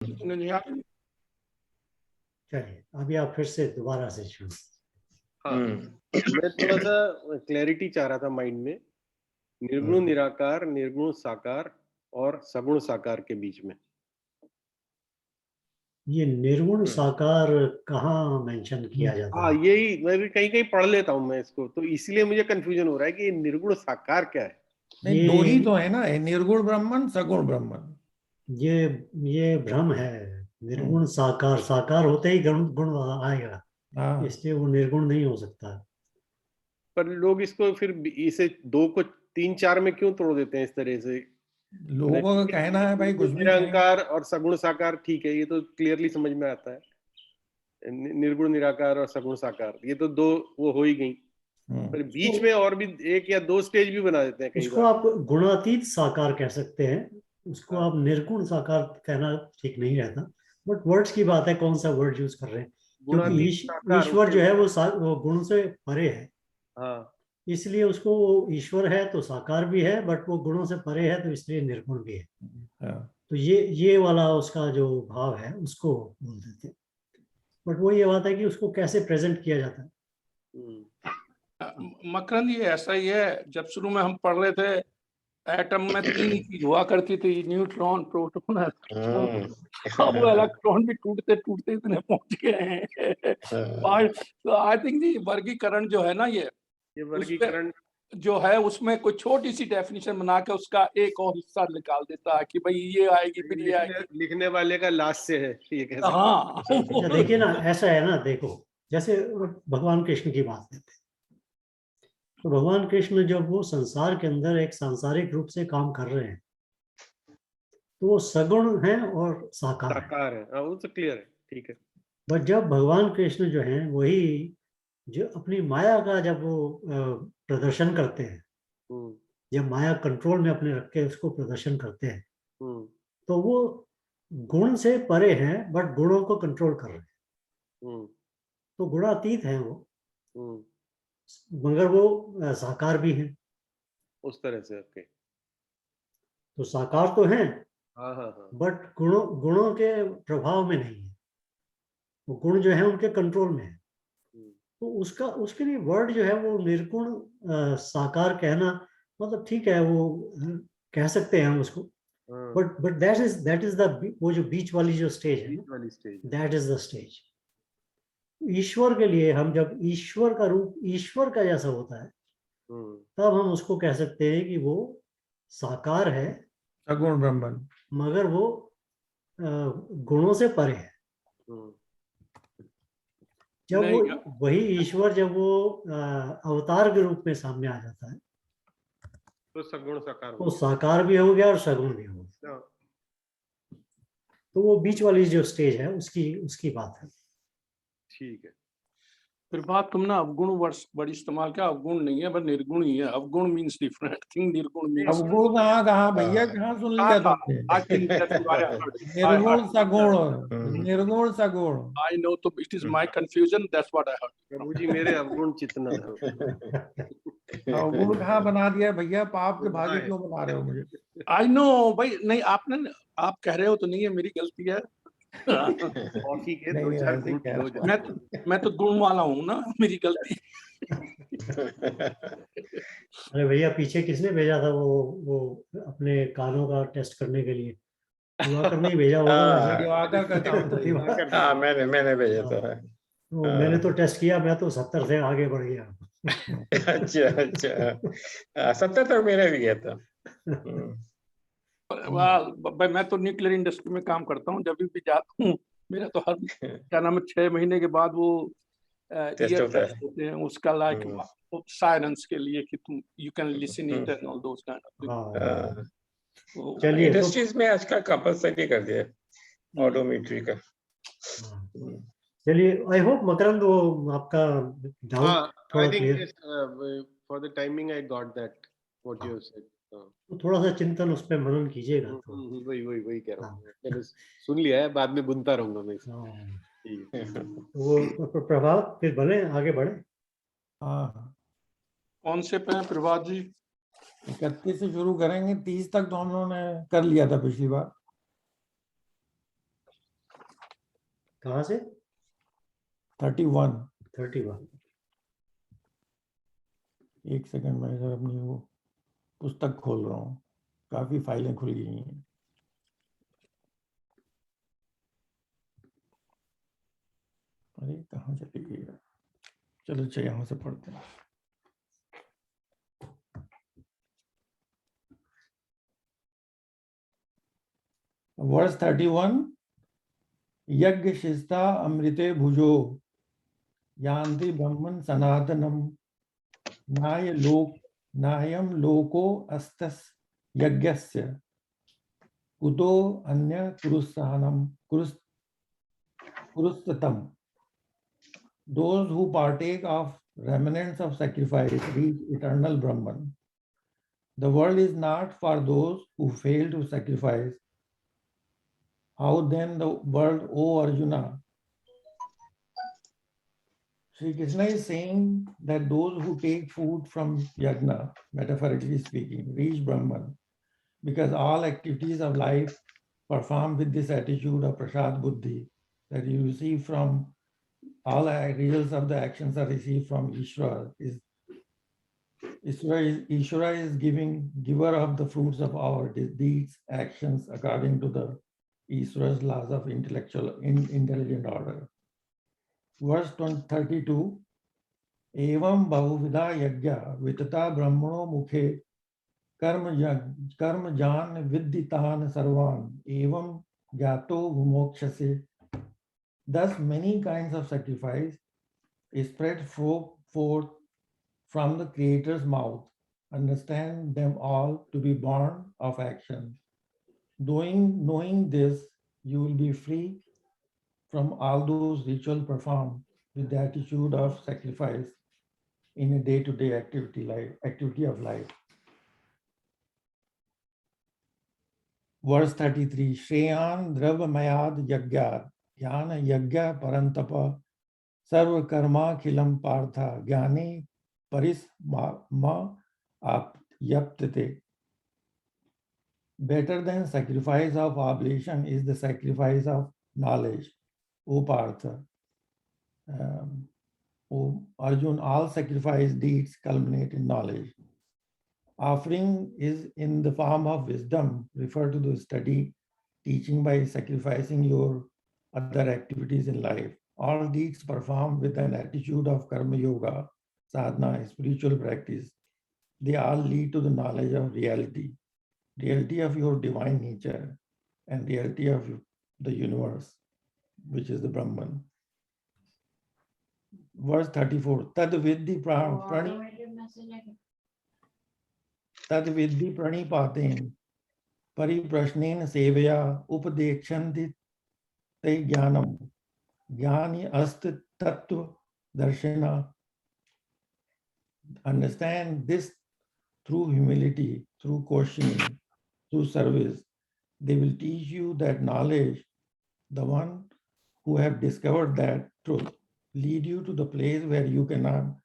चलिए अभी आप फिर से दोबारा से शुरू। हाँ, मैं थोड़ा सा क्लैरिटी चाह रहा था माइंड में, निर्गुण निराकार, निर्गुण साकार और सगुण साकार के बीच में। ये निर्गुण साकार कहाँ मेंशन किया जाता हाँ, है? यही मैं भी कहीं कहीं पढ़ लेता हूँ मैं इसको, तो इसलिए मुझे कंफ्यूजन हो रहा है कि निर्गुण साकार क्या है। नहीं, दो ही तो है ना, निर्गुण ब्रह्मन, सगुण ब्रह्मन। ये भ्रम है। निर्गुण साकार, साकार होते ही गुण आएगा, इसलिए वो निर्गुण नहीं हो सकता। पर लोग इसको फिर इसे दो को तीन चार में क्यों तोड़ देते हैं इस तरह से? लोगों का कहना है भाई कुछ भी निरंकार और सगुण साकार ठीक है, ये तो क्लियरली समझ में आता है। निर्गुण निराकार और सगुण साकार, ये तो दो वो हो ही गई, पर बीच में और भी एक या दो स्टेज भी बना देते हैं कई उसको बार। आप गुणातीत साकार कह सकते हैं, उसको आप निर्गुण साकार कहना ठीक नहीं रहता। बट वर्ड्स की बात है, कौन सा वर्ड यूज कर रहे हैं, क्योंकि ईश्वर जो है वो गुण से परे है। हाँ, इसलिए उसको ईश्वर है तो साकार भी है, बट वो गुणों से परे है तो इसलिए निर्गुण भी है। तो ये वाला उसका जो भाव है उसको बोल देते हैं। बट वो ये बात है कि उसको कैसे प्रेजेंट किया जाता है। मकरंद, ये ऐसा ही है, जब शुरू में हम पढ़ रहे थे एटम में 3 चीज हुआ करती थी, न्यूट्रॉन, प्रोटॉन, इलेक्ट्रॉन। अब वो इलेक्ट्रॉन भी टूटते टूटते इतने पहुंच गए हैं। तो आई थिंक ये वर्गीकरण जो है ना, ये वर्गीकरण जो है उसमें कोई छोटी सी डेफिनेशन बना के उसका एक और हिस्सा निकाल देता है कि भाई ये आएगी फिर ये आएगी। लिखने वाले का लास्ट से है ये कैसे? हाँ देखिए ना, ऐसा है ना, देखो जैसे भगवान कृष्ण की बात करते हैं, तो भगवान कृष्ण जब वो संसार के अंदर एक सांसारिक रूप से काम कर रहे हैं तो वो सगुण है और साकार है। वो तो क्लियर है, ठीक है। बट जब भगवान कृष्ण जो हैं वही जो अपनी माया का जब वो प्रदर्शन करते हैं, जब माया कंट्रोल में अपने रख के उसको प्रदर्शन करते हैं, तो वो गुण से परे हैं बट गुणों को कंट्रोल कर रहे हैं। तो गुणातीत हैं वो, मगर वो साकार भी हैं उस तरह से। ओके, तो साकार तो हैं, हाँ हाँ हाँ, बट गुणों के प्रभाव में नहीं है। वो गुण जो है उनके कंट्रोल में है। तो उसके लिए वर्ड जो है वो निर्गुण साकार कहना, मतलब ठीक है, वो कह सकते हैं हम उसको, बट दैट इज द वो जो बीच वाली जो स्टेज है, दैट इज द स्टेज। ईश्वर के लिए हम जब ईश्वर का रूप ईश्वर का जैसा होता है तब हम उसको कह सकते हैं कि वो साकार है, सगुण ब्रह्मन, मगर वो गुणों से परे है। जब वो वही ईश्वर जब वो अवतार के रूप में सामने आ जाता है तो सगुण साकार, तो साकार भी हो गया और सगुण भी हो गया। तो वो बीच वाली जो स्टेज है उसकी बात है। ठीक है। फिर बात तुमने अवगुण वर्ड इस्तेमाल किया, अवगुण नहीं है बस निर्गुण ही है। अवगुण मींस डिफरेंट थिंग, निर्गुण मींस अवगुण कहाँ भैया, कहाँ सुन लिया तुमने? निर्गुण सगुण, निर्गुण सगुण। I know, तो it is my confusion, that's what I heard. प्रभु जी मेरे अवगुण चितना है। अवगुण कहाँ बना दिया भैया, पाप के भागी क्यों बना रहे हो मुझे? I know भाई, नहीं आप कह रहे हो तो नहीं है, मेरी गलती है। कॉफी के दो चार घूंट लो। मैं तो गुण वाला हूँ ना, मेरी गलती। अरे भैया पीछे किसने भेजा था वो अपने कानों का टेस्ट करने के लिए? दिवाकर नहीं भेजा होगा? दिवाकर का काम था। हाँ, मैंने भेजा था। तो मैंने तो टेस्ट किया, मैं तो 70 से आगे बढ़ गया। अच्छा 70 तक मेरा भी गया था। भाई मैं तो न्यूक्लियर इंडस्ट्री में काम करता हूँ, जब भी जाता हूँ मेरा तो हर क्या नाम है 6 महीने के बाद वो टेस्ट होते हैं उसका, लाइक साइलेंस के लिए कि तुम you can listen it and all those kind of. चलिए, इंडस्ट्रीज में आजकल कंपलसरी कर दिया ऑडोमेट्री का। चलिए, आई होप मकरंद वो आपका डाउट थोड़ा clear. For the timing I got that what you said. तो थोड़ा सा चिंतन उस पे मनन कीजिएगा। वही कह रहा हूँ, मैंने सुन लिया है, बाद में बुनता रहूंगा मैं। वो प्रभाव फिर भले आगे बढ़े। कौन से पे प्रभात जी? 31 से शुरू करेंगे, 30 तक तो हम लोगों ने कर लिया था पिछली बार। कहाँ से? 31। 31। एक सेकंड, मैं सर अपनी वो पुस्तक खोल रहा हूँ, काफी फाइलें खुल गई हैं। अरे कहाँ चली गई यार? चलो अच्छा यहाँ से पढ़ते हैं। वर्स 31। यज्ञ शिष्टा अमृते भुजो यान्ति ब्रह्मन् सनातनम नायं लोको अस्तस् यज्ञस्य कुतो अन्य कुरुस्ततम। Those who partake of remnants of sacrifice reach eternal Brahman. The world is not for those who fail to sacrifice. How then the world, O Arjuna? Sri Krishna is saying that those who take food from yajna, metaphorically speaking, reach Brahman, because all activities of life performed with this attitude of prasad buddhi that you receive from all results of the actions are received from Ishvara. Ishvara is giver of the fruits of our deeds, actions according to the Ishvara's laws of intelligent order. Verse 32. Evam bahuvida yajna vitata brahmano mukhe कर्म जान विदितान सर्वान एवं ज्ञातो विमोक्षसे. Thus many kinds of sacrifice is spread forth from the Creator's mouth. Understand them all to be born of action. Knowing this, you will be free from all those rituals performed with the attitude of sacrifice in a day-to-day activity of life. Verse 33. Shreyan dravmayad yagyad jnana yagya parantapa sarva karma khilam partha jnani paris ma apyaptate. Better than sacrifice of oblation is the sacrifice of knowledge, O Partha. O Arjun, all sacrifice deeds culminate in knowledge. Offering is in the form of wisdom, refer to the study, teaching by sacrificing your other activities in life. All deeds performed with an attitude of karma yoga, sadhana, spiritual practice, they all lead to the knowledge of reality of your divine nature and reality of the universe, which is the Brahman. Verse 34. Tad vidhi pranipaten pariprashnen sevaya upadekshandi te jnanam jnani ast tattva darshana. Understand this through humility, through questioning, through service. They will teach you that knowledge, the one who have discovered that truth, lead you to the place where you cannot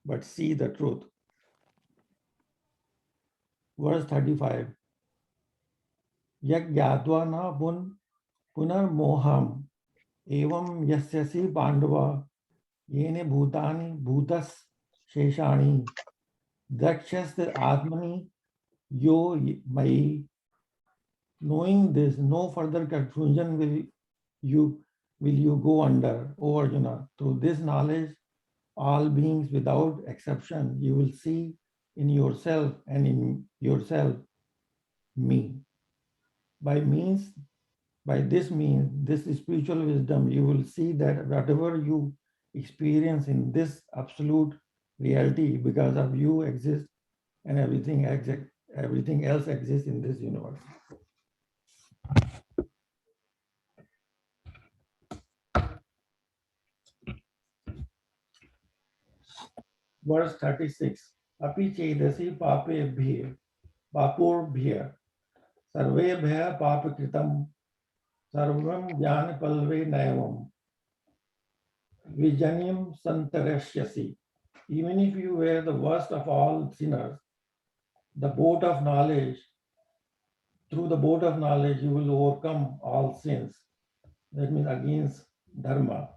but see the truth. Verse 35. Yagyadva na punar moham evam yasyasi pandava yene bhutani bhutas sheshani dakshas atmani yo mai. Knowing this, no further confusion will you go under, O Arjuna. Through this knowledge, all beings without exception, you will see in yourself and in yourself me. By this means, this spiritual wisdom, you will see that whatever you experience in this absolute reality because of you exists and everything else exists in this universe. Verse 36. Api chedasi papebhya paporbhya sarvebhya papakritam sarvam jnanapalve naivam vijanyam santarashyasi. Even if you were the worst of all sinners, through the boat of knowledge, you will overcome all sins. That means against dharma.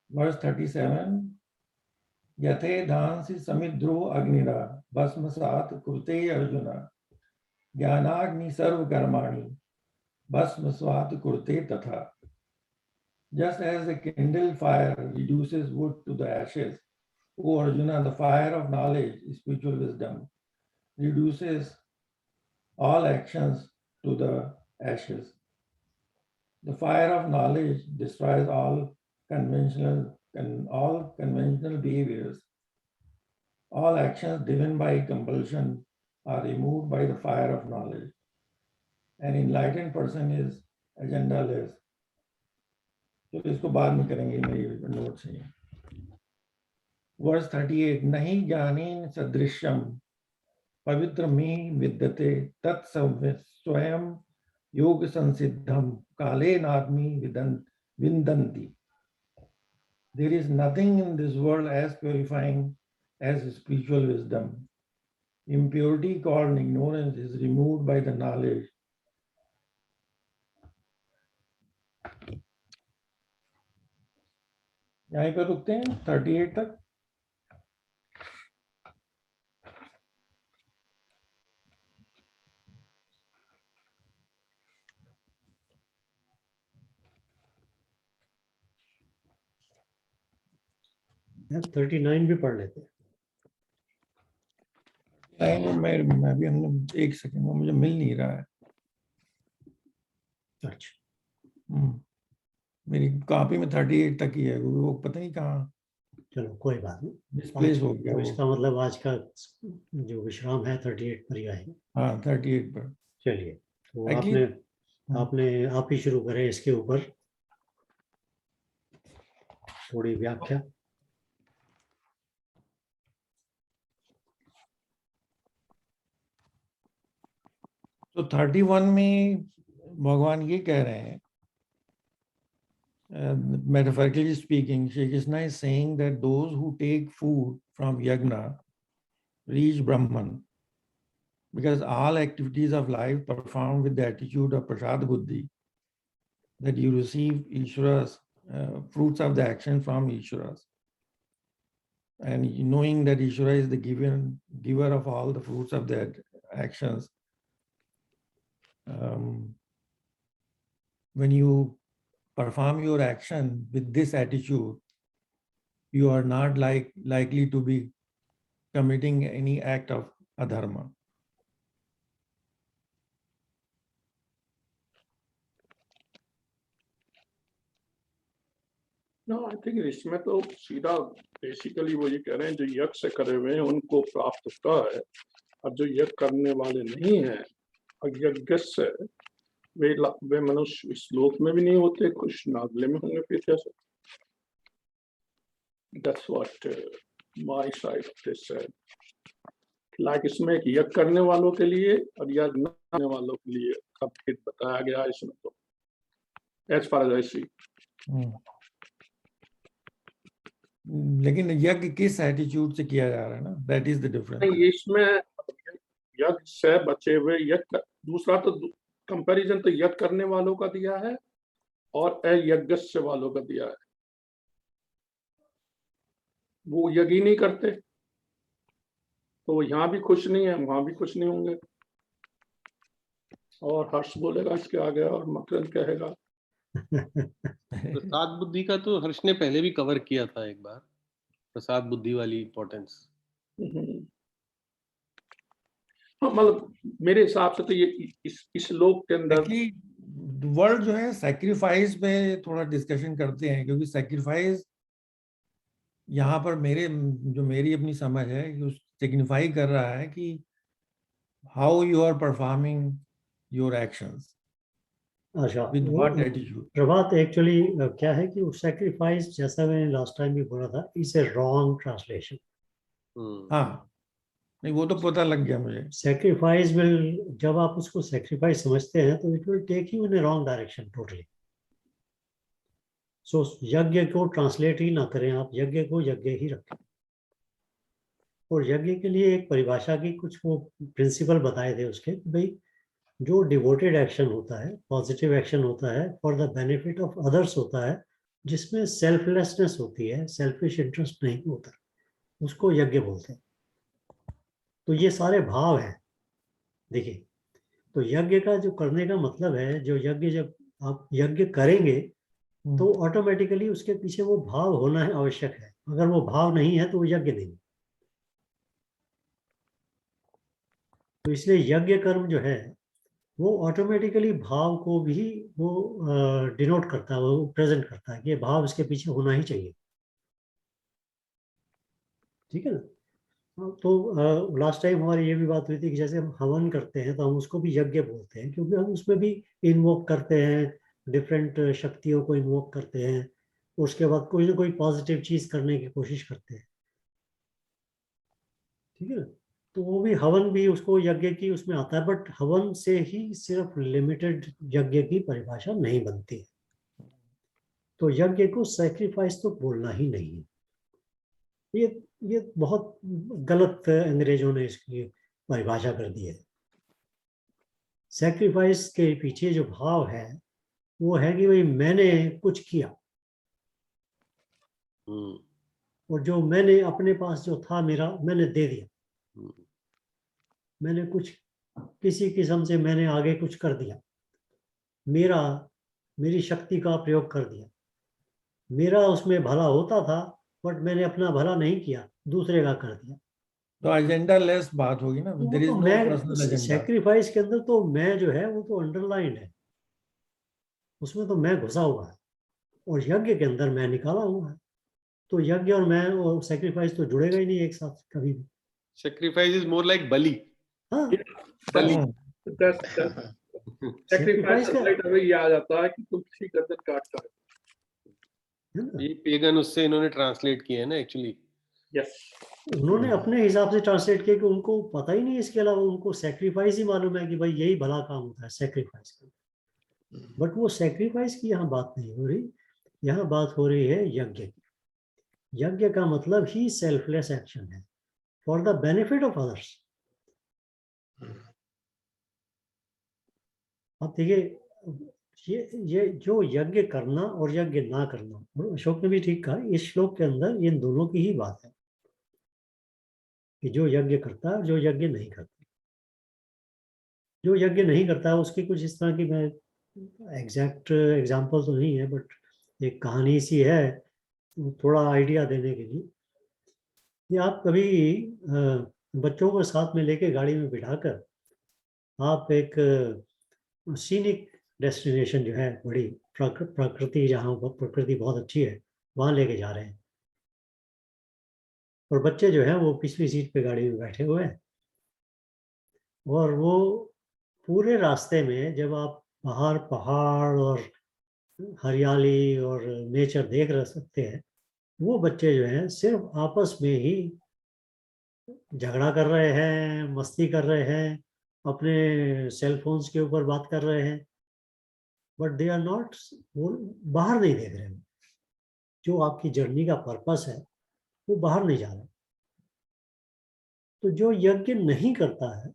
Verse 37. Yathe dhansi samidro agnira bhasmasat kurte arjuna jnanagni sarva karmani bhasmasvat kurte tatha. Just as the kindled fire reduces wood to the ashes, O Arjuna, the fire of knowledge, spiritual wisdom, reduces all actions to the ashes. The fire of knowledge destroys all conventional behaviors. All actions driven by compulsion are removed by the fire of knowledge. An enlightened person is agendaless. तो इसको बाद में करेंगे, मेरी notes हैं. Verse 38. Nahi janin sadrishyam पवित्र में विद्यते तत्स्वयं योग संसिद्धम काले नादमी विन्दन्ति. There is nothing in this world as purifying as spiritual wisdom. Impurity called ignorance is removed by the knowledge. यहीं पर रुकते हैं 38 तक. यार 39 भी पढ़ लेते हैं. मैं भी हमने एक सेकंड में मुझे मिल नहीं रहा है. अच्छा मेरी कॉपी में 38 तक ही है, वो पता नहीं कहाँ चलो कोई बात नहीं, मिसप्लेस हो गया. तो इसका मतलब आज का जो विश्राम है 38 पर ही आएगा. हाँ 38 पर. चलिए तो आप ही शुरू करें इसके ऊपर थोड़ी व्याख्या. तो 31 में भगवान ये कह रहे हैं, metaphorically speaking, Shri Krishna is saying that those who take food from yajna reach Brahman, because all activities of life performed with the attitude of prasad buddhi, that you receive Ishvara's fruits of the action from Ishvara's, and knowing that Ishvara is the giver of all the fruits of the actions. When you perform your action with this attitude, you are not likely to be committing any act of adharma. No, I think इसमें तो सीधा basically वो ये कह रहे हैं जो यज्ञ से करे हुए हैं उनको प्राप्त होता है, और जो यज्ञ करने वाले नहीं हैं अयज्ञ से वे मनुष्य इस लोक में भी नहीं होते, कुछ नागले में होंगे पीछे से. That's what my side of this said. Like इसमें एक यज्ञ करने वालों के लिए और यज्ञ न करने वालों के लिए का भेद बताया गया है इसमें. तो as far as I see. लेकिन यज्ञ किस एटीट्यूड से किया जा रहा है ना, दैट इज द डिफरेंस. इसमें यज्ञ से बचे हुए यज्ञ, दूसरा तो कंपैरिजन तो यज्ञ करने वालों का दिया है और अयज्ञस्य वालों का दिया है. वो यज्ञ ही नहीं करते तो यहाँ भी खुश नहीं है, वहां भी खुश नहीं होंगे. और हर्ष बोलेगा इसके आगे और मकरंद कहेगा. प्रसाद बुद्धि का तो हर्ष ने पहले भी कवर किया था एक बार, प्रसाद बुद्धि वाली इंपॉर्टेंस. मतलब मेरे हिसाब से तो ये इस लोक के अंदर वर्ड जो है सैक्रिफाइस पे थोड़ा डिस्कशन करते हैं, क्योंकि सैक्रिफाइस यहाँ पर मेरी अपनी समझ है कि सिग्निफाई कर रहा है कि how you are performing your actions. अच्छा, With what attitude? Prabhat actually क्या है कि सैक्रिफाइस, जैसा मैंने लास्ट टाइम भी बोला था, इज ए रॉन्ग ट्रांसलेशन. हाँ नहीं, वो तो पता लग गया मुझे. सैक्रिफाइस विल, जब आप उसको सैक्रिफाइस समझते हैं तो it will take you in a wrong direction totally. So यज्ञ को ट्रांसलेट ही ना करें आप, यज्ञ को यज्ञ ही रखें. और यज्ञ के लिए एक परिभाषा की कुछ वो प्रिंसिपल बताए थे उसके, भाई जो डिवोटेड एक्शन होता है, पॉजिटिव एक्शन होता है, for the benefit of others होता है, जिसमें सेल्फलेसनेस होती है, सेल्फिश इंटरेस्ट नहीं होता, उसको यज्ञ बोलते हैं। तो ये सारे भाव हैं। देखिए, तो यज्ञ का जो करने का मतलब है, जो यज्ञ जब आप यज्ञ करेंगे तो ऑटोमेटिकली उसके पीछे वो भाव होना है आवश्यक है। अगर वो भाव नहीं है तो वो यज्ञ नहीं। तो इसलिए यज्ञ कर्म जो है वो ऑटोमेटिकली भाव को भी वो डिनोट करता है, वो प्रेजेंट करता है कि ये भाव इसके पीछे होना ही चाहिए। ठीक है ना? तो लास्ट टाइम हमारी ये भी बात हुई थी कि जैसे हम हवन करते हैं तो हम उसको भी यज्ञ बोलते हैं, क्योंकि हम उसमें भी इन्वोक करते हैं, डिफरेंट शक्तियों को इन्वोक करते हैं, उसके बाद कोई ना कोई पॉजिटिव चीज करने की कोशिश करते हैं। ठीक है ना? तो वो भी हवन भी उसको यज्ञ की उसमें आता है, बट हवन से ही सिर्फ लिमिटेड यज्ञ की परिभाषा नहीं बनती है। तो यज्ञ को सैक्रिफाइस तो बोलना ही नहीं है। ये बहुत गलत अंग्रेजों ने इसकी परिभाषा कर दी है। सैक्रिफाइस के पीछे जो भाव है वो है कि भाई मैंने कुछ किया, और जो मैंने अपने पास जो था मेरा, मैंने दे दिया। मैंने कुछ किसी किस्म से मैंने आगे कुछ कर दिया, मेरी शक्ति का प्रयोग कर दिया। मेरा उसमें भला होता था, बट मैंने अपना भला नहीं किया, दूसरे का कर दिया। तो एजेंडा लेस बात होगी ना, तो देयर इज तो नो पर्सनल मैं एजेंडा। सैक्रिफाइस के अंदर तो मैं जो है वो तो अंडरलाइंड है, उसमें तो मैं घुसा हुआ है, और यज्ञ के अंदर मैं निकाला हुआ है। तो यज्ञ और मैं और सैक्रिफाइस तो जुड़ेगा ही नहीं एक साथ कभी भी। Sacrifice is more like बलि। हाँ, बलि। सैक्रिफाइस का राइट हमें ये आ जाता है कि तुम किसी गर्दन काट कर। है ना, ये पेगन उससे इन्होंने ट्रांसलेट किया है ना एक्चुअली। यस, उन्होंने अपने हिसाब से ट्रांसलेट किया कि उनको पता ही नहीं है इसके अलावा, उनको सैक्रिफाइस ही मालूम है कि भाई यही भला काम होता है सैक्रिफाइस का। बट वो सैक्रिफाइस की यहाँ बात नहीं हो रही, यहाँ बात हो रही है यज्ञ की। यज्ञ का मतलब ही सेल्फलेस एक्शन है for the benefit of others. अब देखिए, ये जो यज्ञ करना और यज्ञ ना करना, और अशोक ने भी ठीक कहा, इस श्लोक के अंदर इन दोनों की ही बात है कि जो यज्ञ करता है और जो यज्ञ नहीं करता। जो यज्ञ नहीं करता है उसकी कुछ इस तरह की, मैं एग्जैक्ट एग्जांपल तो नहीं है, बट एक कहानी सी है थोड़ा आइडिया देने के लिए। कि आप कभी बच्चों को साथ में लेके गाड़ी में बिठाकर आप एक सीनिक डेस्टिनेशन जो है, बड़ी प्रकृति, जहाँ प्रकृति बहुत अच्छी है, वहाँ लेके जा रहे हैं, और बच्चे जो है वो पिछली सीट पे गाड़ी में बैठे हुए हैं, और वो पूरे रास्ते में जब आप बाहर पहाड़ और हरियाली और नेचर देख रह सकते हैं, वो बच्चे जो हैं सिर्फ आपस में ही झगड़ा कर रहे हैं, मस्ती कर रहे हैं, अपने सेल फोन्स के ऊपर बात कर रहे हैं, बट दे आर नॉट, वो बाहर नहीं देख रहे हैं। जो आपकी जर्नी का पर्पस है वो बाहर नहीं जा रहा। तो जो यज्ञ नहीं करता है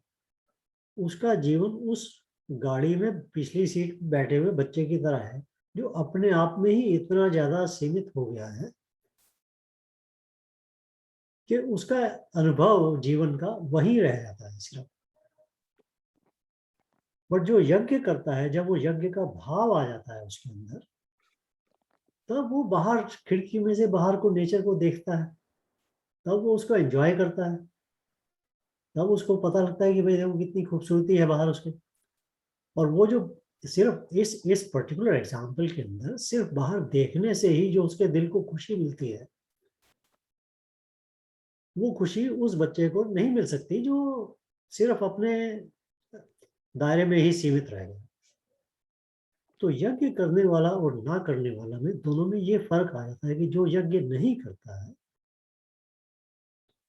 उसका जीवन उस गाड़ी में पिछली सीट बैठे हुए बच्चे की तरह है, जो अपने आप में ही इतना ज्यादा सीमित हो गया है कि उसका अनुभव जीवन का वहीं रह जाता है सिर्फ। बट जो यज्ञ करता है, जब वो यज्ञ का भाव आ जाता है उसके अंदर, तब वो बाहर खिड़की में से बाहर को नेचर को देखता है, तब वो उसको एंजॉय करता है, तब उसको पता लगता है कि भाई देखो कितनी खूबसूरती है बाहर उसके। और वो जो सिर्फ इस पर्टिकुलर एग्जाम्पल के अंदर सिर्फ बाहर देखने से ही जो उसके दिल को खुशी मिलती है, वो खुशी उस बच्चे को नहीं मिल सकती जो सिर्फ अपने दायरे में ही सीमित रह गया। तो यज्ञ करने वाला और ना करने वाला में दोनों में ये फर्क आ जाता है कि जो यज्ञ नहीं करता है,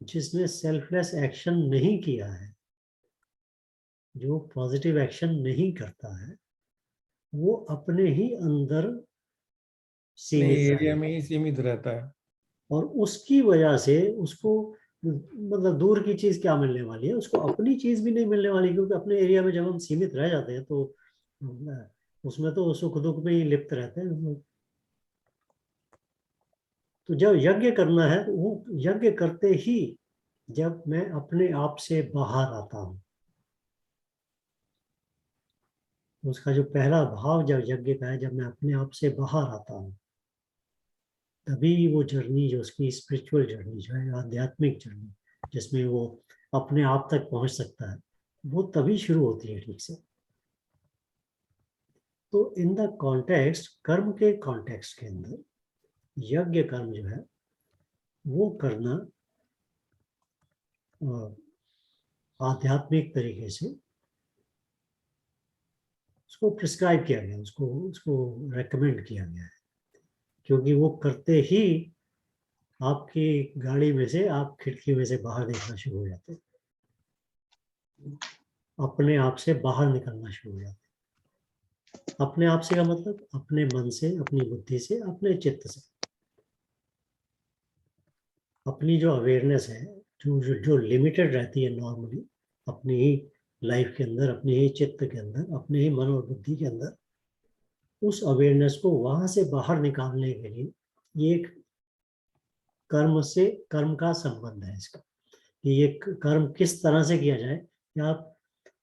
जिसने सेल्फलेस एक्शन नहीं किया है, जो पॉजिटिव एक्शन नहीं करता है, वो अपने ही अंदर सीमित एरिया रहेगा, में ही सीमित रहता है। और उसकी वजह से उसको मतलब दूर की चीज क्या मिलने वाली है, उसको अपनी चीज भी नहीं मिलने वाली, क्योंकि अपने एरिया में जब हम सीमित रह जाते हैं तो उसमें तो सुख दुख में ही लिप्त रहते हैं। तो जब यज्ञ करना है तो वो यज्ञ करते ही जब मैं अपने आप से बाहर आता हूँ, उसका जो पहला भाव जब यज्ञ का है, जब मैं अपने आप से बाहर आता हूँ, तभी वो जर्नी जो उसकी स्पिरिचुअल जर्नी जो है, आध्यात्मिक जर्नी, जिसमें वो अपने आप तक पहुंच सकता है, वो तभी शुरू होती है ठीक से। तो इन द कॉन्टेक्स्ट, कर्म के कॉन्टेक्स्ट के अंदर यज्ञ कर्म जो है वो करना आध्यात्मिक तरीके से उसको प्रिस्क्राइब किया गया, उसको उसको रेकमेंड किया गया है, क्योंकि वो करते ही आपकी गाड़ी में से, आप खिड़की में से बाहर देखना शुरू हो जाते हैं, अपने आप से बाहर निकलना शुरू हो जाते हैं। अपने आप से का मतलब अपने मन से, अपनी बुद्धि से, अपने चित्त से। अपनी जो अवेयरनेस है, जो लिमिटेड रहती है नॉर्मली अपनी ही लाइफ के अंदर, अपने ही चित्त के अंदर, अपने ही मन और बुद्धि के अंदर, उस अवेयरनेस को वहां से बाहर निकालने के लिए ये एक कर्म से, कर्म का संबंध है इसका, कि ये कर्म किस तरह से किया जाए कि आप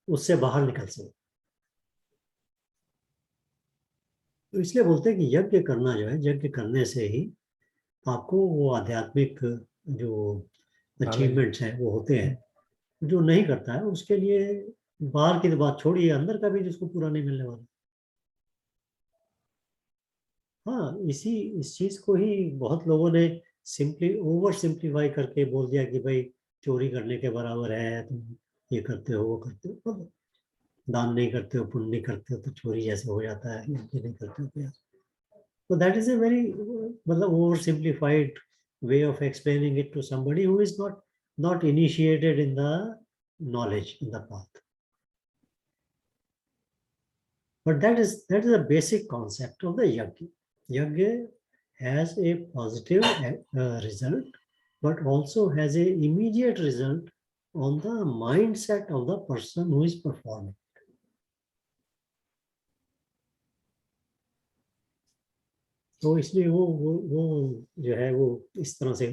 उससे बाहर निकल सके। तो इसलिए बोलते हैं कि यज्ञ करना जो है, यज्ञ करने से ही आपको वो आध्यात्मिक जो अचीवमेंट्स हैं वो होते हैं। जो नहीं करता है उसके लिए बाहर की तो बात छोड़िए, अंदर का भी जिसको पूरा नहीं मिलने वाला। हाँ, इस चीज को ही बहुत लोगों ने सिंपली ओवर सिंप्लीफाई करके बोल दिया कि भाई चोरी करने के बराबर है, तुम ये करते हो वो करते हो, मतलब दान नहीं करते हो, पुण्य नहीं करते हो तो चोरी जैसे हो जाता है, ये नहीं करते हो तो। So that is a very मतलब oversimplified way of explaining it to somebody who is not initiated in the knowledge, in the path. But that is a basic concept of the yajna. Yajna has a positive result, but also has a immediate result on the mindset of the person who is performing. तो इसलिए वो जो है वो इस तरह से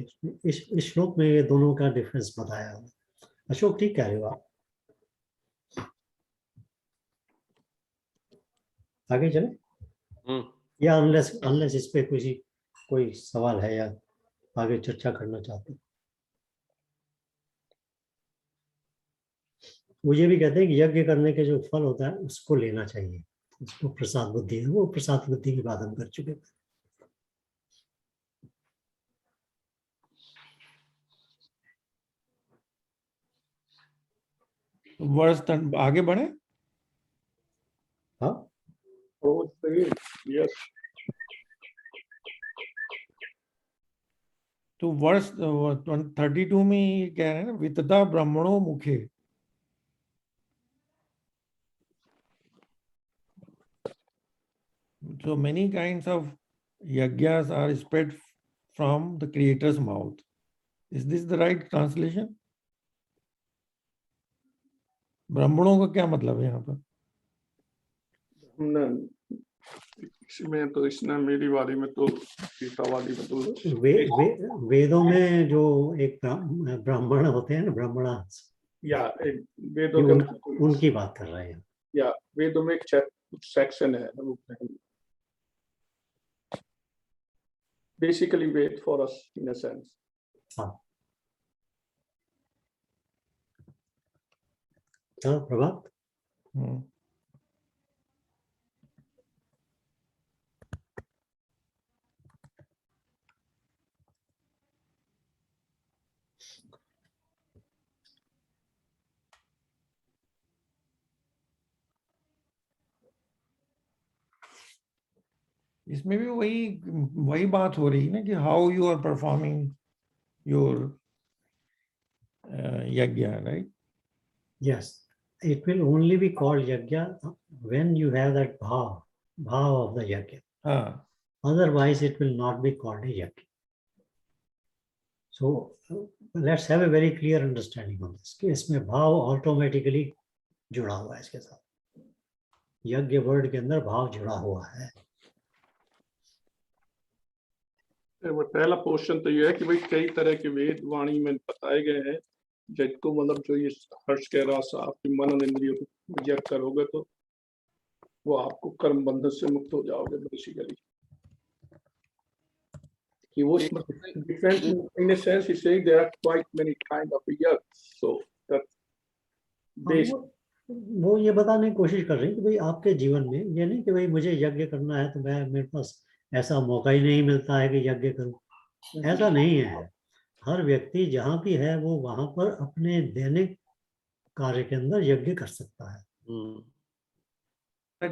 इस श्लोक में ये दोनों का डिफरेंस बताया है। अशोक ठीक कह रहे हो आप, आगे चले या अनलेस इस पे कोई सवाल है या आगे चर्चा करना चाहते हैं। वो ये भी कहते हैं कि यज्ञ करने के जो फल होता है उसको लेना चाहिए, उसको प्रसाद बुद्धि है, वो प्रसाद बुद्धि की बात हम कर चुके थे। वर्ष आगे बढ़े। हाँ, यस। तो वर्ष 32 में ये कह रहे हैं ना, वितता ब्रह्मणो मुखे। So many kinds of yajnas are spread from the creator's mouth. Is this the right translation? ब्राह्मणों का क्या मतलब है यहाँ पर? इसमें तो इसने मेरी वाली में तो गीतावादी में तो वेदों में जो एक ब्राह्मण होते हैं ना, ब्राह्मणा, या वेदों के उनकी बात कर रहे हैं। या वेदों में एक सेक्शन है, basically wait for us in a sense. हाँ, प्रभात। इसमें भी वही बात हो रही है ना कि how you are performing your yagya, right? Yes, it will only be called yajna when you have that bhav of the yajna. हाँ, Otherwise, it will not be called a yajna. So let's have a very clear understanding on this कि इसमें भाव automatically जुड़ा हुआ है इसके साथ, यज्ञ वर्ड के अंदर भाव जुड़ा हुआ है। वो पहला पोर्शन तो ये है कि भाई कई तरह के वेद वाणी में बताए गए हैं, जिनको मतलब जो ये हर्ष कह रहा था, आपकी मनन इंद्रियों को यज्ञ करोगे तो वो आपको कर्म बंधन से मुक्त हो जाओगे बेसिकली। कि वो different in a sense he's saying there are quite many kind of yajna, so that based वो ये बताने की कोशिश कर रहे हैं कि भाई आपके जीवन में ये नहीं कि भाई मुझे यज्ञ करना है तो मैं मेरे पास ऐसा मौका ही नहीं मिलता है कि यज्ञ करूं, ऐसा नहीं है। हर व्यक्ति जहां भी है वो वहां पर अपने दैनिक कार्य के अंदर यज्ञ कर सकता है।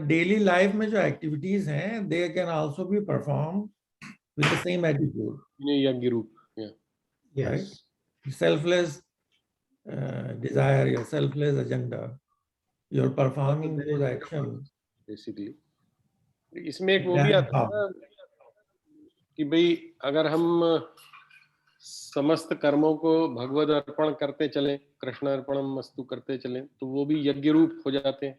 डेली लाइफ में जो एक्टिविटीज हैं they can also be perform with the same attitude, यज्ञ रूप, yes, selfless desire, your selfless agenda, you're performing those actions basically. इसमें एक वो भी आता है ना कि भाई अगर हम समस्त कर्मों को भगवद अर्पण करते चले, कृष्ण अर्पणम मस्तु करते चले, तो वो भी यज्ञ रूप हो जाते हैं।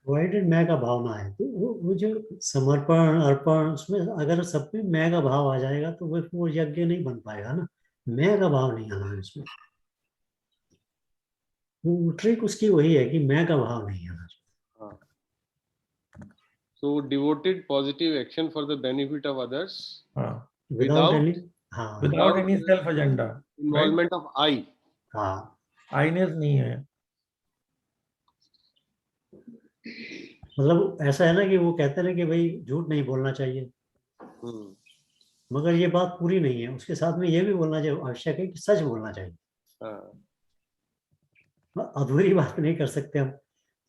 प्रोवाइडेड मैं का भाव ना है तो वो जो समर्पण अर्पण उसमें अगर सब में मैं का भाव आ जाएगा तो वो यज्ञ नहीं बन पाएगा ना, मैं का भाव नहीं आना उसमें। वो ट्रिक उसकी वही है कि मैं का भाव नहीं आना। So devoted positive action for the benefit of others without any self agenda, involvement of I. हाँ, आईनेस नहीं है। मतलब ऐसा है ना कि वो कहते हैं ना कि भाई झूठ नहीं बोलना चाहिए, मगर ये बात पूरी नहीं है। उसके साथ में ये भी बोलना चाहिए आवश्यक है कि सच बोलना चाहिए। अधूरी बात नहीं कर सकते हम।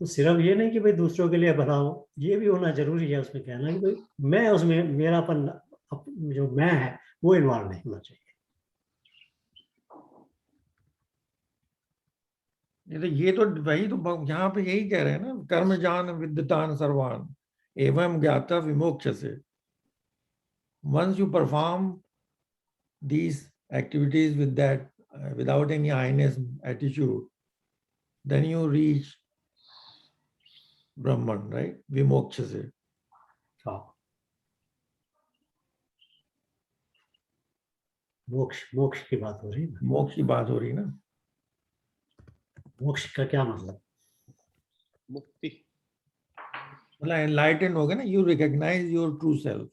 तो सिर्फ ये नहीं कि भाई दूसरों के लिए भला हो, ये भी होना जरूरी है उसमें कहना कि भाई मैं उसमें मेरापन जो मैं है वो इन्वॉल्व नहीं होना चाहिए। ये तो वही तो यहाँ पे यही कह रहे हैं ना, कर्म जान विद्यतान सर्वान एवं ज्ञाता विमोक्ष से। Once you perform these activities with that without any highness attitude, then you reach Brahman, right? Vimoksha se. मोक्ष, मोक्ष की बात हो रही है। मोक्ष की बात हो रही ना। मोक्ष का क्या मतलब? मुक्ति मतलब एनलाइटेंड हो गया ना, you recognize your true self,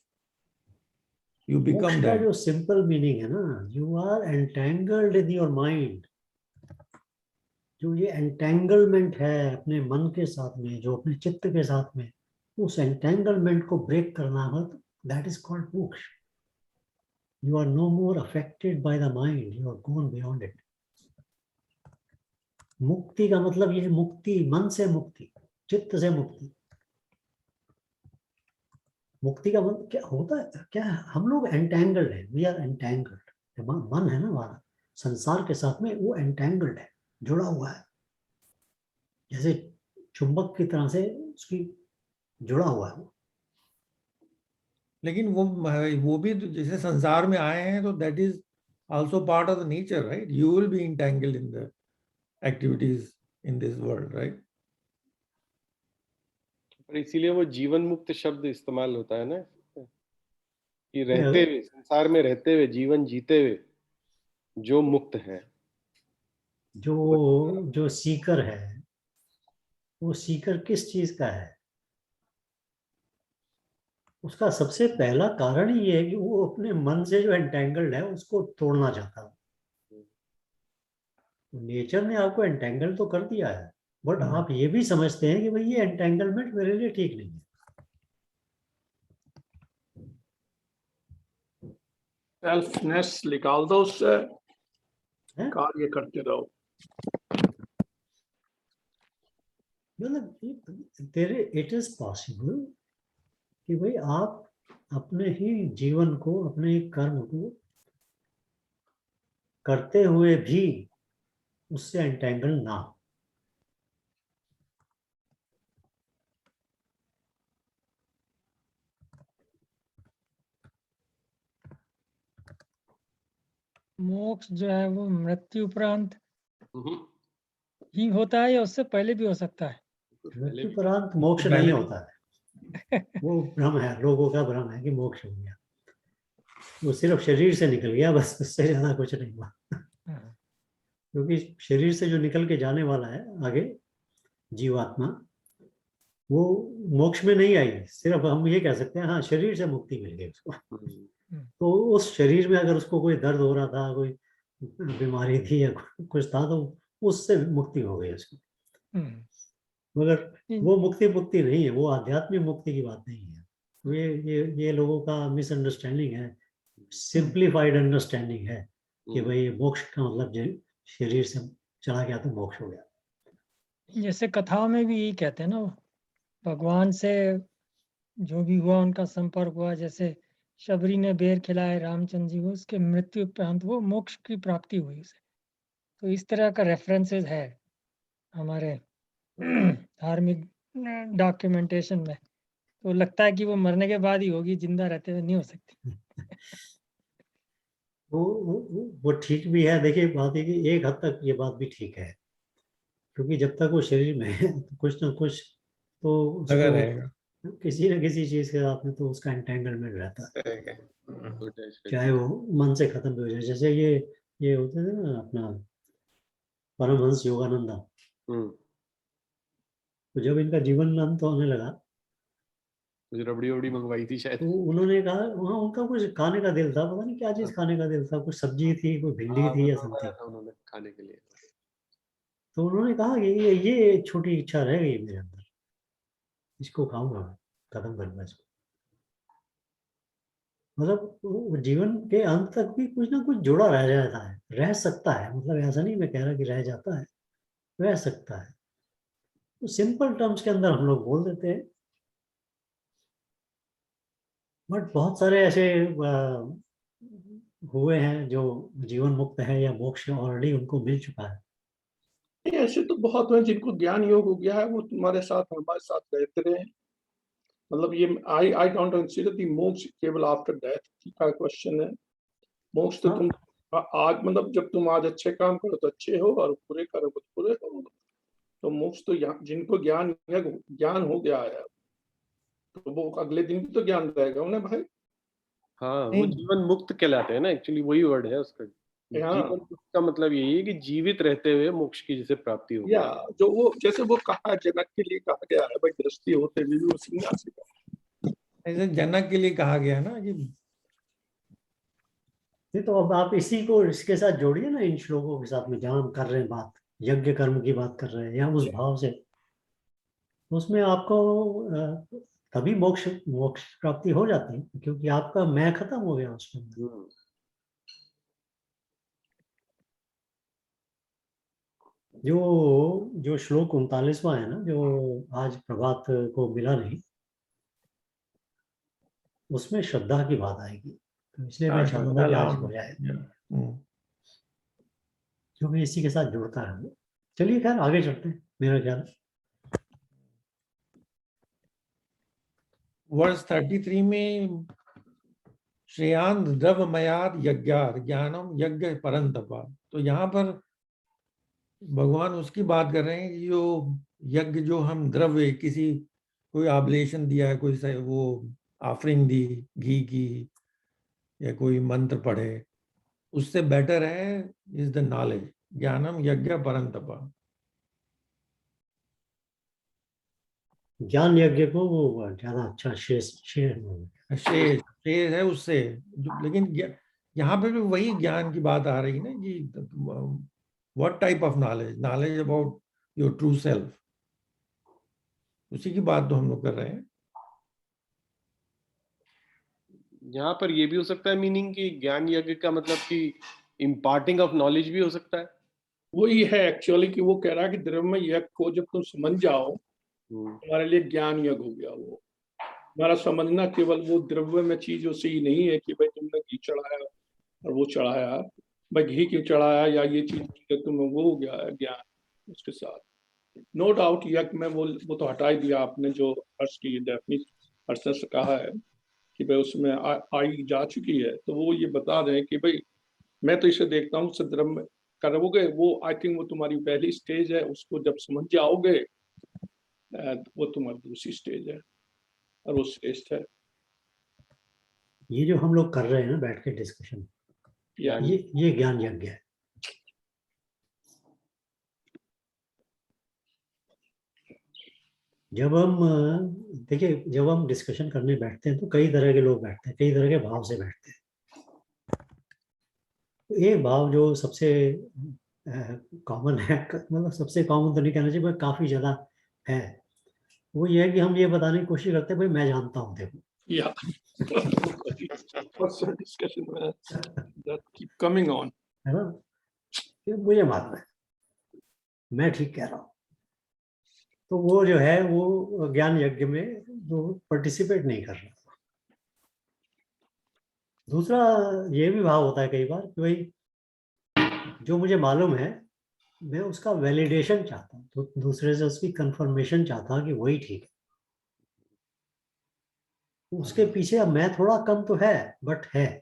you become मोक्ष का that. जो सिंपल मीनिंग है ना, you are entangled in your mind। जो ये एंटेंगलमेंट है अपने मन के साथ में, जो अपने चित्त के साथ में, उस एंटेंगलमेंट को ब्रेक करना है, दैट इज कॉल्ड मोक्ष। You are no more affected by the mind, you are gone beyond it। मुक्ति का मतलब ये मुक्ति, मन से मुक्ति, चित्त से मुक्ति। मुक्ति का मतलब क्या होता है? क्या है? हम लोग एंटेंगल्ड है, वी आर एंटेंगल्ड। मन है ना हमारा संसार के साथ में, वो एंटेंगल्ड है, जुड़ा हुआ है, जैसे चुंबक की तरह से उसकी जुड़ा हुआ है। लेकिन वो भी जैसे संसार में आए हैं तो that is also part of the nature, right? You will be entangled in the activities in this world, right? पर इसीलिए वो जीवन मुक्त शब्द इस्तेमाल होता है ना, कि रहते हुए, संसार में रहते हुए, जीवन जीते हुए जो मुक्त है, जो सीकर है, वो सीकर किस चीज का है? उसका सबसे पहला कारण ही है कि वो अपने मन से जो एंटेंगल्ड है उसको तोड़ना चाहता है। नेचर ने आपको एंटेंगल तो कर दिया है, बट आप ये भी समझते हैं कि भाई ये एंटेंगलमेंट मेरे लिए ठीक नहीं है। सेल्फनेस निकाल दो उससे, कार्य करते रहो। मतलब तेरे इट इज पॉसिबल कि भाई आप अपने ही जीवन को, अपने कर्म को करते हुए भी उससे एंटेंगल ना हो। मोक्ष जो है वो मृत्यु उपरांत हम्म, ही होता है या उससे पहले भी हो सकता है? मृत्यु उपरांत मोक्ष पहले नहीं भी- होता है, वो भ्रम है, लोगों का भ्रम है कि मोक्ष हो गया, वो सिर्फ शरीर से निकल गया बस, उससे ज्यादा कुछ नहीं हुआ। हाँ, क्योंकि शरीर से जो निकल के जाने वाला है आगे जीवात्मा, वो मोक्ष में नहीं आई, सिर्फ हम ये कह सकते हैं हाँ शरीर से मुक्ति मिल गई उसको। तो उस शरीर में अगर उसको कोई दर्द हो रहा था, कोई बीमारी थी या कुछ था, तो उससे मुक्ति हो गई उसको। हम्म, मगर वो मुक्ति मुक्ति नहीं है, वो आध्यात्मिक मुक्ति की बात नहीं है। तो ये लोगों का मिसअंडरस्टैंडिंग है, सिंप्लीफाइड अंडरस्टैंडिंग है कि भाई मोक्ष का मतलब शरीर से चला गया तो मोक्ष हो गया। जैसे कथाओं में भी यही कहते हैं ना, वो भगवान से जो भी हुआ उनका संपर्क हुआ, जैसे शबरी ने बेर खिलाए रामचंद्र जी को, उसके मृत्यु उपरांत वो मोक्ष की प्राप्ति हुई उसे। तो इस तरह का रेफरेंसेस है हमारे धार्मिक डॉक्यूमेंटेशन में। तो लगता है कि वो मरने के बाद ही होगी, जिंदा रहते हुए नहीं हो सकती। वो ठीक भी है। देखिए बात है कि एक हद तक ये बात भी ठीक है, क्योंकि जब तक वो शरीर में है तो कुछ ना कुछ तो लगा उसको रहेगा। किसी न किसी चीज के साथ में तो उसका एंटेंगलमेंट रहता है, सही है। चाहे वो मन से खत्म भी हो जाए। जैसे ये होते थे ना अपना परमहंस योगानंदा, तो जब इनका जीवन अंत होने लगा कुछ रबड़ी वबड़ी मंगवाई थी शायद। तो उन्होंने कहा वहाँ उनका कुछ खाने का दिल था, पता नहीं क्या चीज खाने का दिल था, कुछ सब्जी थी, कोई भिंडी हाँ, थी या मंगवाया समथिंग। था उन्होंने खाने के लिए। तो उन्होंने कहा कि ये छोटी इच्छा रह गई मेरे अंदर, इसको खाऊंगा मैं, खत्म करूंगा इसको। मतलब वो जीवन के अंत तक भी कुछ ना कुछ जुड़ा रह जाता है, रह सकता है, मतलब ऐसा नहीं मैं कह रहा कि रह जाता है, रह सकता है। तो सिंपल टर्म्स के अंदर हम लोग बोल देते हैं, बट बहुत सारे ऐसे हुए हैं जो जीवन मुक्त है या मोक्ष ऑलरेडी उनको मिल चुका है। नहीं, ऐसे तो बहुत हैं जिनको ज्ञान योग हो गया है, वो तुम्हारे साथ हमारे साथ रहते रहे। मतलब ये आई डोंट कंसीडर द मोक्ष केवल आफ्टर डेथ का क्वेश्चन है। मोक्ष तो तुम आज, मतलब जब तुम आज अच्छे काम करो तो अच्छे हो, और बुरे करो तो बुरे हो। तो मोक्ष तो जिनको ज्ञान हो गया है, तो वो अगले दिन भी तो ज्ञान रहेगा उन्हें भाई। हाँ, वो नहीं। जीवन मुक्त कहलाते हैं ना, एक्चुअली वही वर्ड है उसका। हाँ। जीवन मुक्त का मतलब यही है कि जीवित रहते हुए मोक्ष की जैसे प्राप्ति हो। या जो वो जैसे वो कहा जनक के लिए कहा गया है भाई, दृष्टि होते हुए भी वो सन्यासी का। ऐसे जनक के लिए कहा गया ना कि नहीं तो अब आप इसी को इसके साथ जोड़िए ना, इन श्लोकों के साथ में जहाँ हम कर रहे हैं बात, यज्ञ कर्म की बात कर रहे हैं या उस भाव से, उसमें आपको तभी मोक्ष मोक्ष प्राप्ति हो जाती है, क्योंकि आपका मैं खत्म हो गया उसके अंदर। जो श्लोक 39वां है ना, जो आज प्रभात को मिला नहीं, उसमें श्रद्धा की बात आएगी, तो इसलिए मैं चाहूंगा कि आज हो जाए, क्योंकि इसी के साथ जुड़ता है वो। चलिए खैर आगे चलते हैं, मेरा ख्याल। वर्स 33 में श्रेयांत द्रवमयाद यज्ञात ज्ञानम यज्ञ परंतपा, तो यहाँ पर भगवान उसकी बात कर रहे हैं कि जो यज्ञ, जो हम द्रव्य किसी कोई आब्लेशन दिया है, कोई वो ऑफरिंग दी घी की या कोई मंत्र पढ़े, उससे बेटर है इज द नॉलेज। ज्ञानम यज्ञ परंतपा। ज्ञान यज्ञ को वो ज्यादा अच्छा शेष शेष शेष है उससे लेकिन यहाँ पे भी वही ज्ञान की बात आ रही ना कि what type of knowledge, knowledge about your true self, उसी की बात तो हम लोग कर रहे हैं। यहाँ पर ये भी हो सकता है मीनिंग कि ज्ञान यज्ञ का मतलब कि इम्पार्टिंग ऑफ नॉलेज भी हो सकता है। वही है एक्चुअली कि वो कह रहा है कि द्रव्य यज्ञ को जब तुम समझ जाओ, तुम्हारे लिए ज्ञान यज्ञ हो गया। वो हमारा समझना केवल वो द्रव्य में चीजों से ही नहीं है कि भाई तुमने घी चढ़ाया और वो चढ़ाया, भाई घी क्यों चढ़ाया या ये चीज तुम्हें, वो हो गया है ज्ञान उसके साथ। नो डाउट यज्ञ में वो तो हटा ही दिया आपने, जो हर्ष की डेफिनेशन हर्ष से कहा है कि भाई उसमें आई जा चुकी है। तो वो ये बता रहे हैं कि भाई मैं तो इसे देखता हूँ संदर्भ में करोगे वो, आई थिंक वो तुम्हारी पहली स्टेज है, उसको जब समझ जाओगे वो तुम्हारी दूसरी स्टेज है और वो श्रेष्ठ है। ये जो हम लोग कर रहे हैं ना बैठ के डिस्कशन, या ये ज्ञान यज्ञ है। जब हम देखिए, जब हम डिस्कशन करने बैठते हैं तो कई तरह के लोग बैठते हैं, कई तरह के भाव से बैठते हैं। एक भाव जो सबसे कॉमन है, मतलब सबसे कॉमन तो नहीं कहना चाहिए, पर काफी ज्यादा है, वो ये है कि हम ये बताने की कोशिश करते हैं भाई मैं जानता हूँ, देखो। या डिस्कशन में that keep coming on, है ना, कि मुझे मालूम है, मैं ठीक कह रहा हूँ। तो वो जो है वो ज्ञान यज्ञ में वो पार्टिसिपेट नहीं कर रहा। दूसरा ये भी भाव होता है कई बार कि भाई जो मुझे मालूम है मैं उसका वैलिडेशन चाहता हूँ, तो दूसरे से उसकी कंफर्मेशन चाहता हूँ कि वही ठीक है। उसके पीछे अब मैं थोड़ा कम तो है, बट है,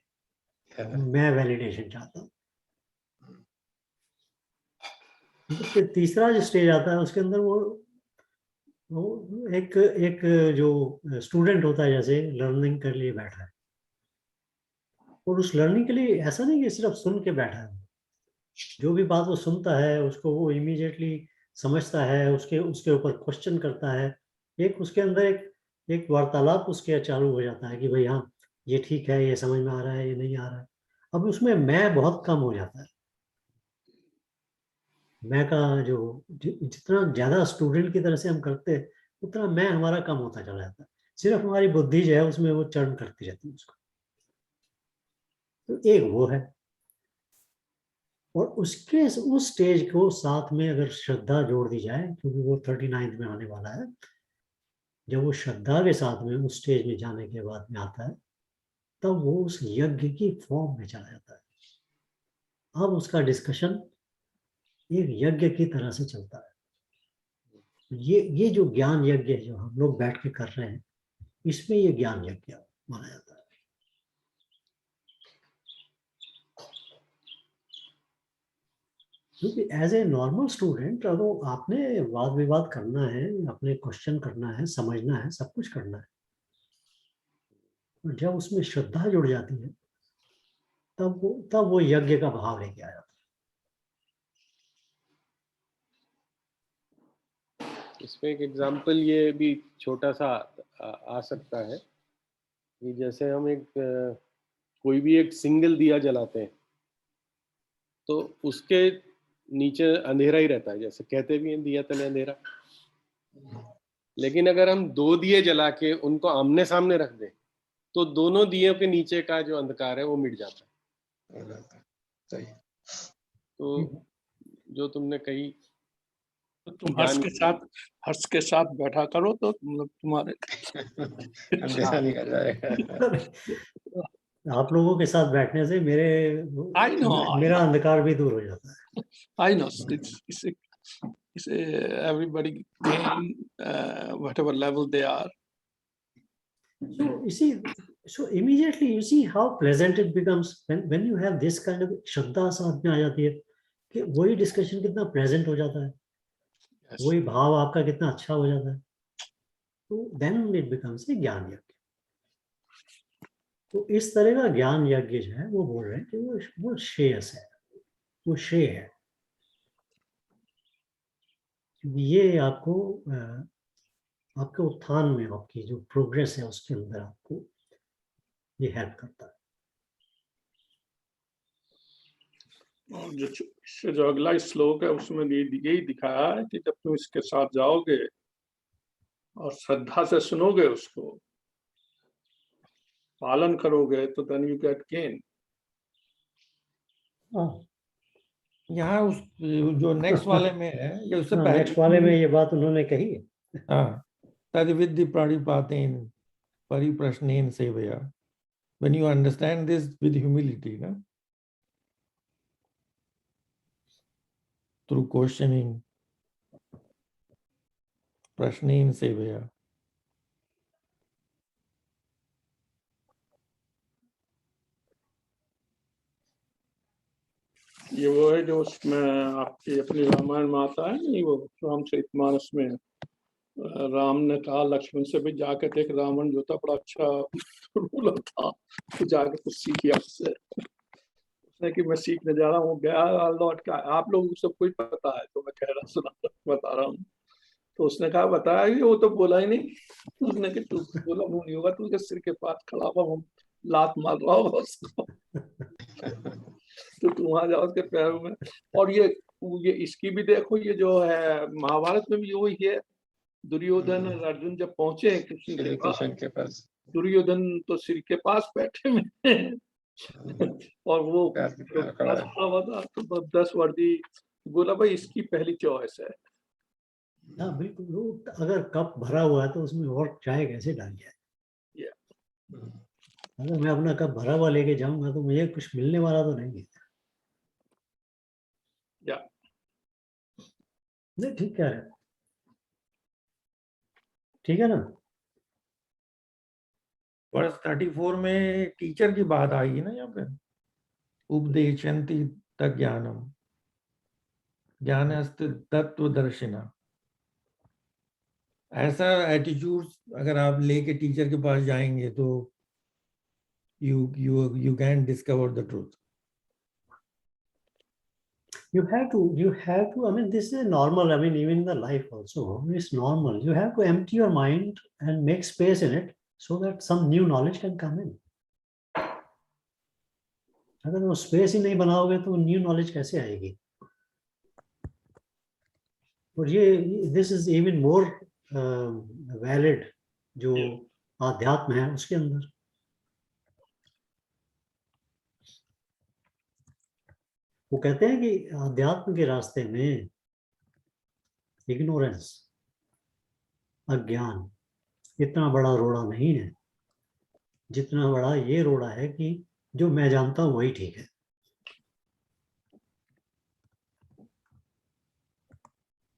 मैं वैलिडेशन चाहता हूँ। तो तीसरा जो स्टेज आता है उसके अंदर वो एक जो स्टूडेंट होता है, जैसे लर्निंग के लिए बैठा है, और उस लर्निंग के लिए ऐसा नहीं कि सिर्फ सुन के बैठा है, जो भी बात वो सुनता है उसको वो इमीडिएटली समझता है, उसके उसके ऊपर क्वेश्चन करता है। एक उसके अंदर एक वार्तालाप उसके चालू हो जाता है कि भाई हाँ ये ठीक है, ये समझ में आ रहा है, ये नहीं आ रहा है। अब उसमें मैं बहुत कम हो जाता है। मैं का जो जितना ज्यादा स्टूडेंट की तरह से हम करते हैं उतना मैं हमारा कम होता चला जाता है। सिर्फ हमारी बुद्धि जो है उसमें वो चरण करती रहती है उसको। तो एक वो है, और उसके उस स्टेज को साथ में अगर श्रद्धा जोड़ दी जाए, क्योंकि वो 39 में आने वाला है, जब वो श्रद्धा के साथ में उस स्टेज में जाने के बाद में आता है, तब वो उस यज्ञ की फॉर्म में चला जाता है। अब उसका डिस्कशन एक यज्ञ की तरह से चलता है। ये जो ज्ञान यज्ञ जो हम लोग बैठ के कर रहे हैं, इसमें ये ज्ञान यज्ञ माना जाता है। क्योंकि एज ए नॉर्मल स्टूडेंट अगर आपने वाद विवाद करना है, अपने क्वेश्चन करना है, समझना है, सब कुछ करना है, और जब उसमें श्रद्धा जुड़ जाती है तब वो यज्ञ का भाव लेके आ जाता है। इसमें एक एग्जांपल ये भी छोटा सा आ सकता है कि जैसे हम कोई भी एक सिंगल दिया जलाते हैं तो उसके नीचे अंधेरा ही रहता है, जैसे कहते भी हैं दिया तले अंधेरा। लेकिन अगर हम दो दिए जला के उनको आमने सामने रख दें तो दोनों दियों के नीचे का जो अंधकार है वो मिट जाता है। सही। तो जो तुमने कही, तो तुम हर्ष के साथ बैठा करो तो मतलब तुम्हारे अंधेरा निकल जाएगा। है। आप लोगों के साथ बैठने से मेरा अंधकार भी दूर हो जाता है। I know it's everybody gain whatever level they are. So you see, so immediately you see how pleasant it becomes when you have this kind of श्रद्धा साथ में आ जाती है, कि वही डिस्कशन कितना प्लेजेंट हो जाता है, वही भाव आपका कितना अच्छा हो जाता है। तो देन इट बिकम्स ए ज्ञान यज्ञ। तो इस तरह का ज्ञान यज्ञ जो है वो बोल रहे हैं कि वो श्रेयस है, वो श्रेय है। ये आपको आपके उत्थान में, आपकी जो प्रोग्रेस है उसके अंदर आपको ये हेल्प करता है। जो अगला श्लोक है उसमें यही दिखाया है कि जब तुम इसके साथ जाओगे और श्रद्धा से सुनोगे, उसको पालन करोगे, तो देन यू गेट गेन। यहाँ उस जो नेक्स्ट वाले में है, ये उससे पहले नेक्स्ट वाले में ये बात उन्होंने कही है। हाँ, तद्विद्धि प्रणिपातेन परिप्रश्नेन सेवया। When you understand this with humility, na? Through questioning, prashnein sevaya. ये वो है जो उसमें आपकी अपनी रामायण में आता है नहीं, वो रामचरितमानस में राम ने कहा लक्ष्मण से भी जाके देख, रावण जो था बड़ा अच्छा रूलर था, तो जाके कुछ सीखिए उससे। उसने कि मैं सीखने जा रहा हूँ, गया लौट का, आप लोगों को सब कुछ पता है तो मैं कह रहा सुना बता रहा हूँ। तो उसने कहा बताया कि वो तो बोला ही नहीं। उसने कि तू बोला वो नहीं होगा, तू उसके सिर के पास खड़ा हुआ वो लात मार रहा होगा उसको। तो तू वहां जाओ उसके पैरों में। और ये इसकी भी देखो, ये जो है महाभारत में भी वही है, दुर्योधन और अर्जुन जब पहुंचे कृष्ण श्री के पास, कृष्ण के पास दुर्योधन तो सिर के पास बैठे हुए और वो प्यार जो प्यार खड़ा पास है। खड़ा हुआ था तो 10 वर्दी बोला भाई इसकी पहली चॉइस है। हाँ बिल्कुल, वो अगर कप भरा हुआ है तो उसमें और चाय कैसे डाल जाए। अगर मैं अपना कप भरा हुआ लेके जाऊंगा तो मुझे कुछ मिलने वाला तो नहीं है। या नहीं ठीक है, ठीक है ना। वर्स 34 में टीचर की बात आई ना यहाँ पे, उपदेशन्ति तत् ज्ञानम ज्ञानस्तु तत्वदर्शिना। ऐसा एटीट्यूड अगर आप लेके टीचर के पास जाएंगे तो you can discover the truth. You have to, I mean, this is normal. I mean, even in the life also, it's normal. You have to empty your mind and make space in it so that some new knowledge can come in. अगर वो space ही नहीं बनाओगे तो new knowledge कैसे आएगी। और ये this is even more valid जो आध्यात्म है उसके अंदर। वो कहते हैं कि आध्यात्म के रास्ते में इग्नोरेंस, अज्ञान इतना बड़ा रोड़ा नहीं है जितना बड़ा ये रोड़ा है कि जो मैं जानता हूं वही ठीक है।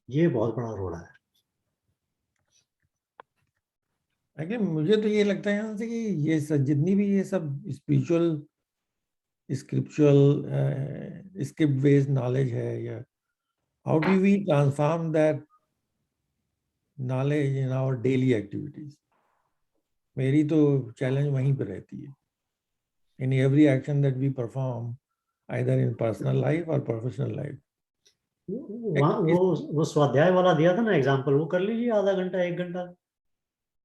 ये बहुत बड़ा रोड़ा है। लेकिन मुझे तो ये लगता है यहाँ से कि ये सब जितनी भी ये सब spiritual scriptual script based knowledge है, या how do we transform that knowledge in our daily activities. मेरी तो चैलेंज वहीं पे रहती है, in every action that we perform either in personal life और प्रोफेशनल लाइफ। वो स्वाध्याय वाला दिया था ना एग्जाम्पल, वो कर लीजिए आधा घंटा 1 घंटा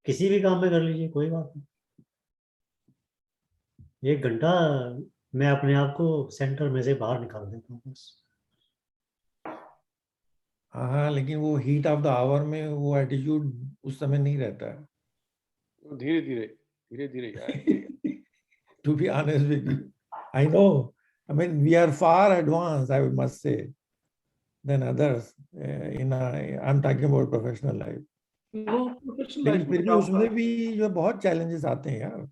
किसी भी काम में कर लीजिए, कोई बात नहीं। 1 घंटा मैं अपने आप को सेंटर में से बाहर निकाल देता हूँ बस। हाँ, लेकिन वो हीट ऑफ द आवर में वो एटीट्यूड उस समय नहीं रहता है। धीरे धीरे यार। To be honest with you, I know. I mean, we are far advanced, I must say, than others. I'm talking about professional life. No professional लेकिन लाइफ फिर भी उसमें भी जो बहुत challenges आते हैं यार।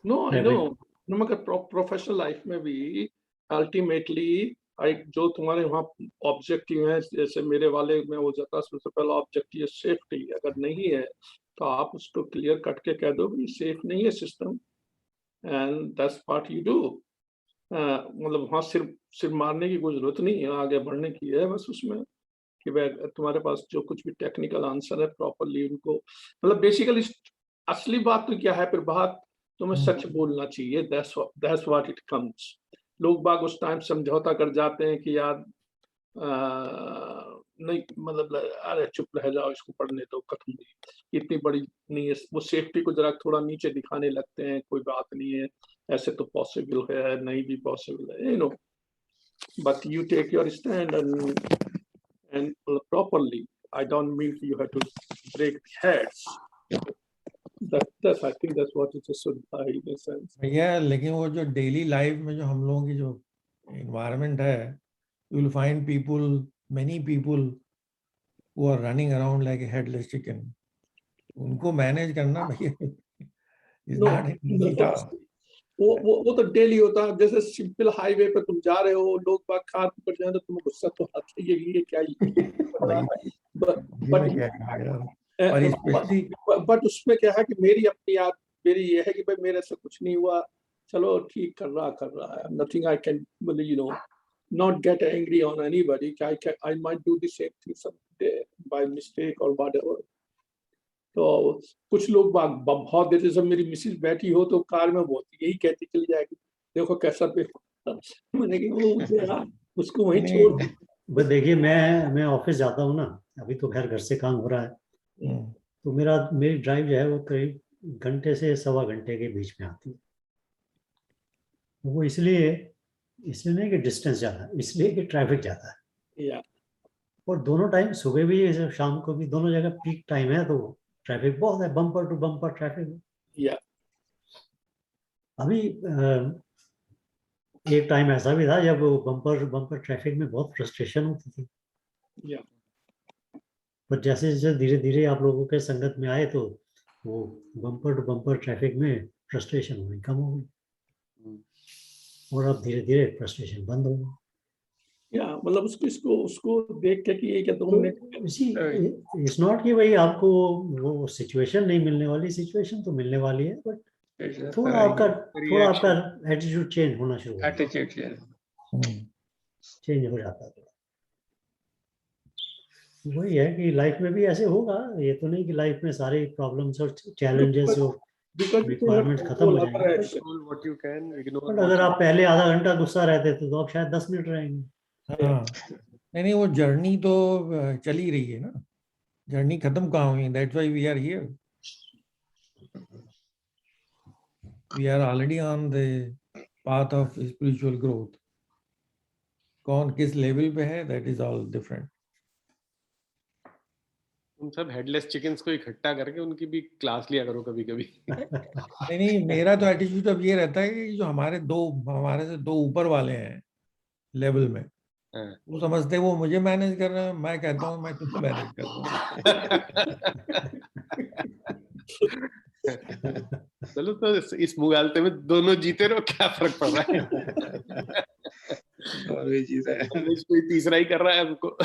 नो आई नो, मगर प्रोफेशनल लाइफ में भी अल्टीमेटली जो तुम्हारे वहाँ ऑब्जेक्टिव है, जैसे मेरे वाले में हो जाता है सबसे पहला ऑब्जेक्टिव है सेफ्टी। अगर नहीं है तो आप उसको क्लियर कट के कह दो कि सेफ नहीं है system, and that's what you do. मतलब वहाँ सिर्फ मारने की कोई जरूरत नहीं है, आगे बढ़ने की है बस उसमें कि भाई तुम्हारे पास जो कुछ भी टेक्निकल आंसर है प्रॉपरली उनको, मतलब बेसिकली असली बात तो क्या है, फिर बात तुम्हें सच बोलना चाहिए। That's what it comes. लोग बाग उस टाइम समझौता कर जाते हैं कि यार नहीं, मतलब अरे चुप रह जाओ, इसको पढ़ने दो, खत्म नहीं, इतनी बड़ी नहीं है। वो सेफ्टी को जरा थोड़ा नीचे दिखाने लगते हैं, कोई बात नहीं है, ऐसे तो पॉसिबल है, नहीं भी पॉसिबल है, you know. But you take your stand and properly. I don't mean you have to break heads. That's I think that's what it should be in a sense. भैया, लेकिन वो जो डेली लाइफ में जो हम लोगों की जो environment है, you will find many people who are running around like a headless chicken. उनको मैनेज करना भैया is not an easy task. वो तो डेली होता है। जैसे सिंपल हाईवे पे तुम जा रहे हो, लोग बाग कार पर जाए तो तुम्हें गुस्सा तो आता है, ये क्या बट उसमें क्या है कि मेरी ये है कि भाई मेरे से कुछ नहीं हुआ, चलो ठीक कर रहा है, nothing I can, you know, not get angry on anybody. I might do the same thing someday by mistake or whatever. तो कुछ लोग बहुत देर जब मेरी मिसेज बैठी हो तो कार में बहुत यही कहती चली जाएगी, देखो कैसा पे मैंने कि वो यार उसको वहीं छोड़ दो। बस देखिए, मैं ऑफिस जाता हूँ ना, अभी तो खैर घर से काम हो रहा है, तो मेरी ड्राइव जो है वो करीब घंटे से सवा घंटे के बीच में आती है। वो इसलिए नहीं कि डिस्टेंस ज़्यादा है, इसलिए कि ट्रैफिक ज़्यादा है। या और दोनों टाइम, सुबह भी है शाम को भी, दोनों जगह पीक टाइम है, तो ट्रैफिक बहुत है, बम्पर टू बम्पर ट्रैफिक। या अभी एक टाइम ऐसा भी था जब बम्पर ट्रैफिक में बहुत फ्रस्ट्रेशन होती थी, या पर जैसे जैसे धीरे धीरे आप लोगों के संगत में आए तो वो बम्पर टू बम्पर ट्रैफिक में फ्रस्ट्रेशन होनी कम हो गई, और अब धीरे धीरे फ्रस्ट्रेशन बंद हो गई। या मतलब उसको देख के कि ये क्या 2 मिनट इट्स नॉट कि भाई आपको वो सिचुएशन नहीं मिलने वाली, सिचुएशन तो मिलने वाली है, बट थोड़ा आपका एटीट्यूड चेंज होना शुरू हो, चेंज हो जाता है। वही है कि लाइफ में भी ऐसे होगा, ये तो नहीं कि लाइफ में सारे प्रॉब्लम्स और चैलेंजेस और रिक्वायरमेंट्स खत्म हो जाएंगे, what you can ignore, but अगर आप पहले आधा घंटा गुस्सा रहते थे तो आप शायद 10 मिनट रहेंगे। हाँ, नहीं वो जर्नी तो चली रही है ना, जर्नी खत्म कहाँ हुई? That's why we are here, we are already on the path of spiritual growth. कौन किस लेवल पे है, दैट इज ऑल डिफरेंट। उन सब हेडलेस चिकन्स को इकट्ठा करके उनकी भी क्लास लिया करो कभी कभी। नहीं, मेरा तो एटीट्यूड अब ये रहता है कि जो हमारे से दो ऊपर वाले हैं लेवल में, वो समझते हैं वो मुझे मैनेज कर रहे हैं, मैं कहता हूँ मैं तुम्हें मैनेज कर रहा हूँ। चलो तो इस मुगालते में दोनों जीते रहो, क्या फर्क पड़ रहा है? और भी चीज है, कोई तीसरा ही कर रहा है हमको।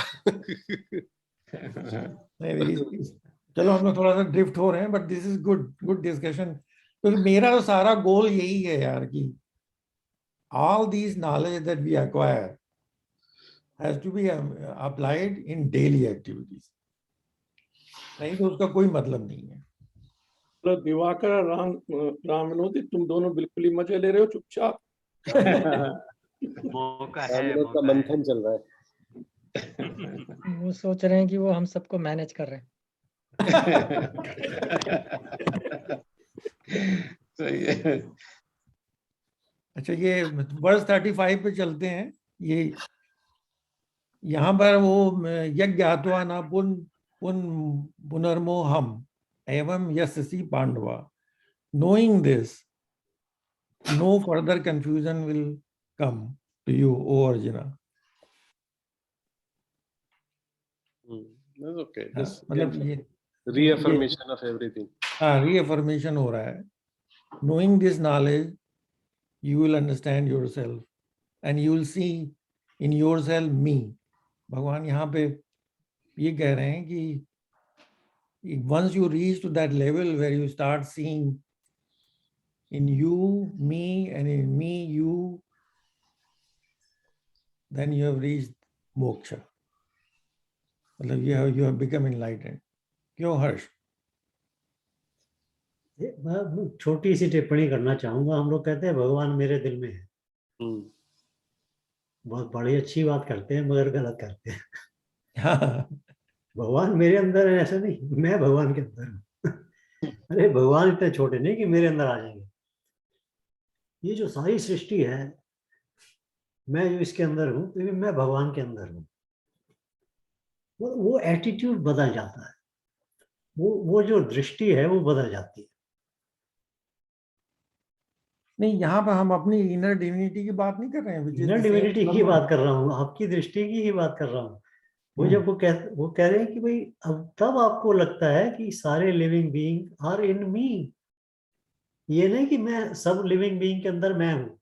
नहीं, चलो हम लोग थोड़ा सा ड्रिफ्ट हो रहे हैं, but this is good discussion, क्योंकि मेरा तो सारा गोल यही है यार कि all these knowledge that we acquire has to be applied in daily activities, नहीं तो उसका कोई मतलब नहीं है। तो दिवाकर राम विनोदी तुम दोनों बिल्कुल ही मजे ले रहे हो चुपचाप। मौका है, का मंथन चल रहा है। वो सोच रहे हैं कि वो हम सबको मैनेज कर रहे हैं। सही है। अच्छा, ये वर्स 35 पे चलते हैं। ये यहाँ पर वो यज्ञात्वा न पुनर्मोहम एवं यस्यसि पांडवा, knowing this no further confusion will come to you, O Arjuna. That's okay. हाँ, Just मतलब ये reaffirmation of everything. हाँ, reaffirmation हो रहा है। Knowing this knowledge, you will understand yourself and you will see in yourself me. भगवान यहाँ पे ये कह रहे हैं कि once you reach to that level where you start seeing in you me and in me you, then you have reached moksha. मतलब you have become enlightened. क्यों हर्ष? मैं छोटी सी टिप्पणी करना चाहूंगा। हम लोग कहते हैं भगवान मेरे दिल में है, बहुत बड़ी अच्छी बात करते हैं मगर गलत करते हैं। हाँ, भगवान मेरे अंदर है ऐसा नहीं, मैं भगवान के अंदर हूँ। अरे भगवान इतने छोटे नहीं कि मेरे अंदर आ जाएंगे। ये जो सारी सृष्टि है, मैं जो इसके अंदर हूँ, तो मैं भगवान के अंदर हूँ। वो एटीट्यूड बदल जाता है, वो जो दृष्टि है वो बदल जाती है। नहीं, यहाँ पर हम अपनी इनर डिविनिटी की बात नहीं कर रहे हैं। इनर डिविनिटी की बात कर रहा हूँ, आपकी दृष्टि की ही बात कर रहा हूँ। वो जब वो कह रहे हैं कि भाई अब तब आपको लगता है कि सारे लिविंग बीइंग आर इन मी। ये नहीं कि मैं सब लिविंग बीइंग के अंदर मैं हूँ।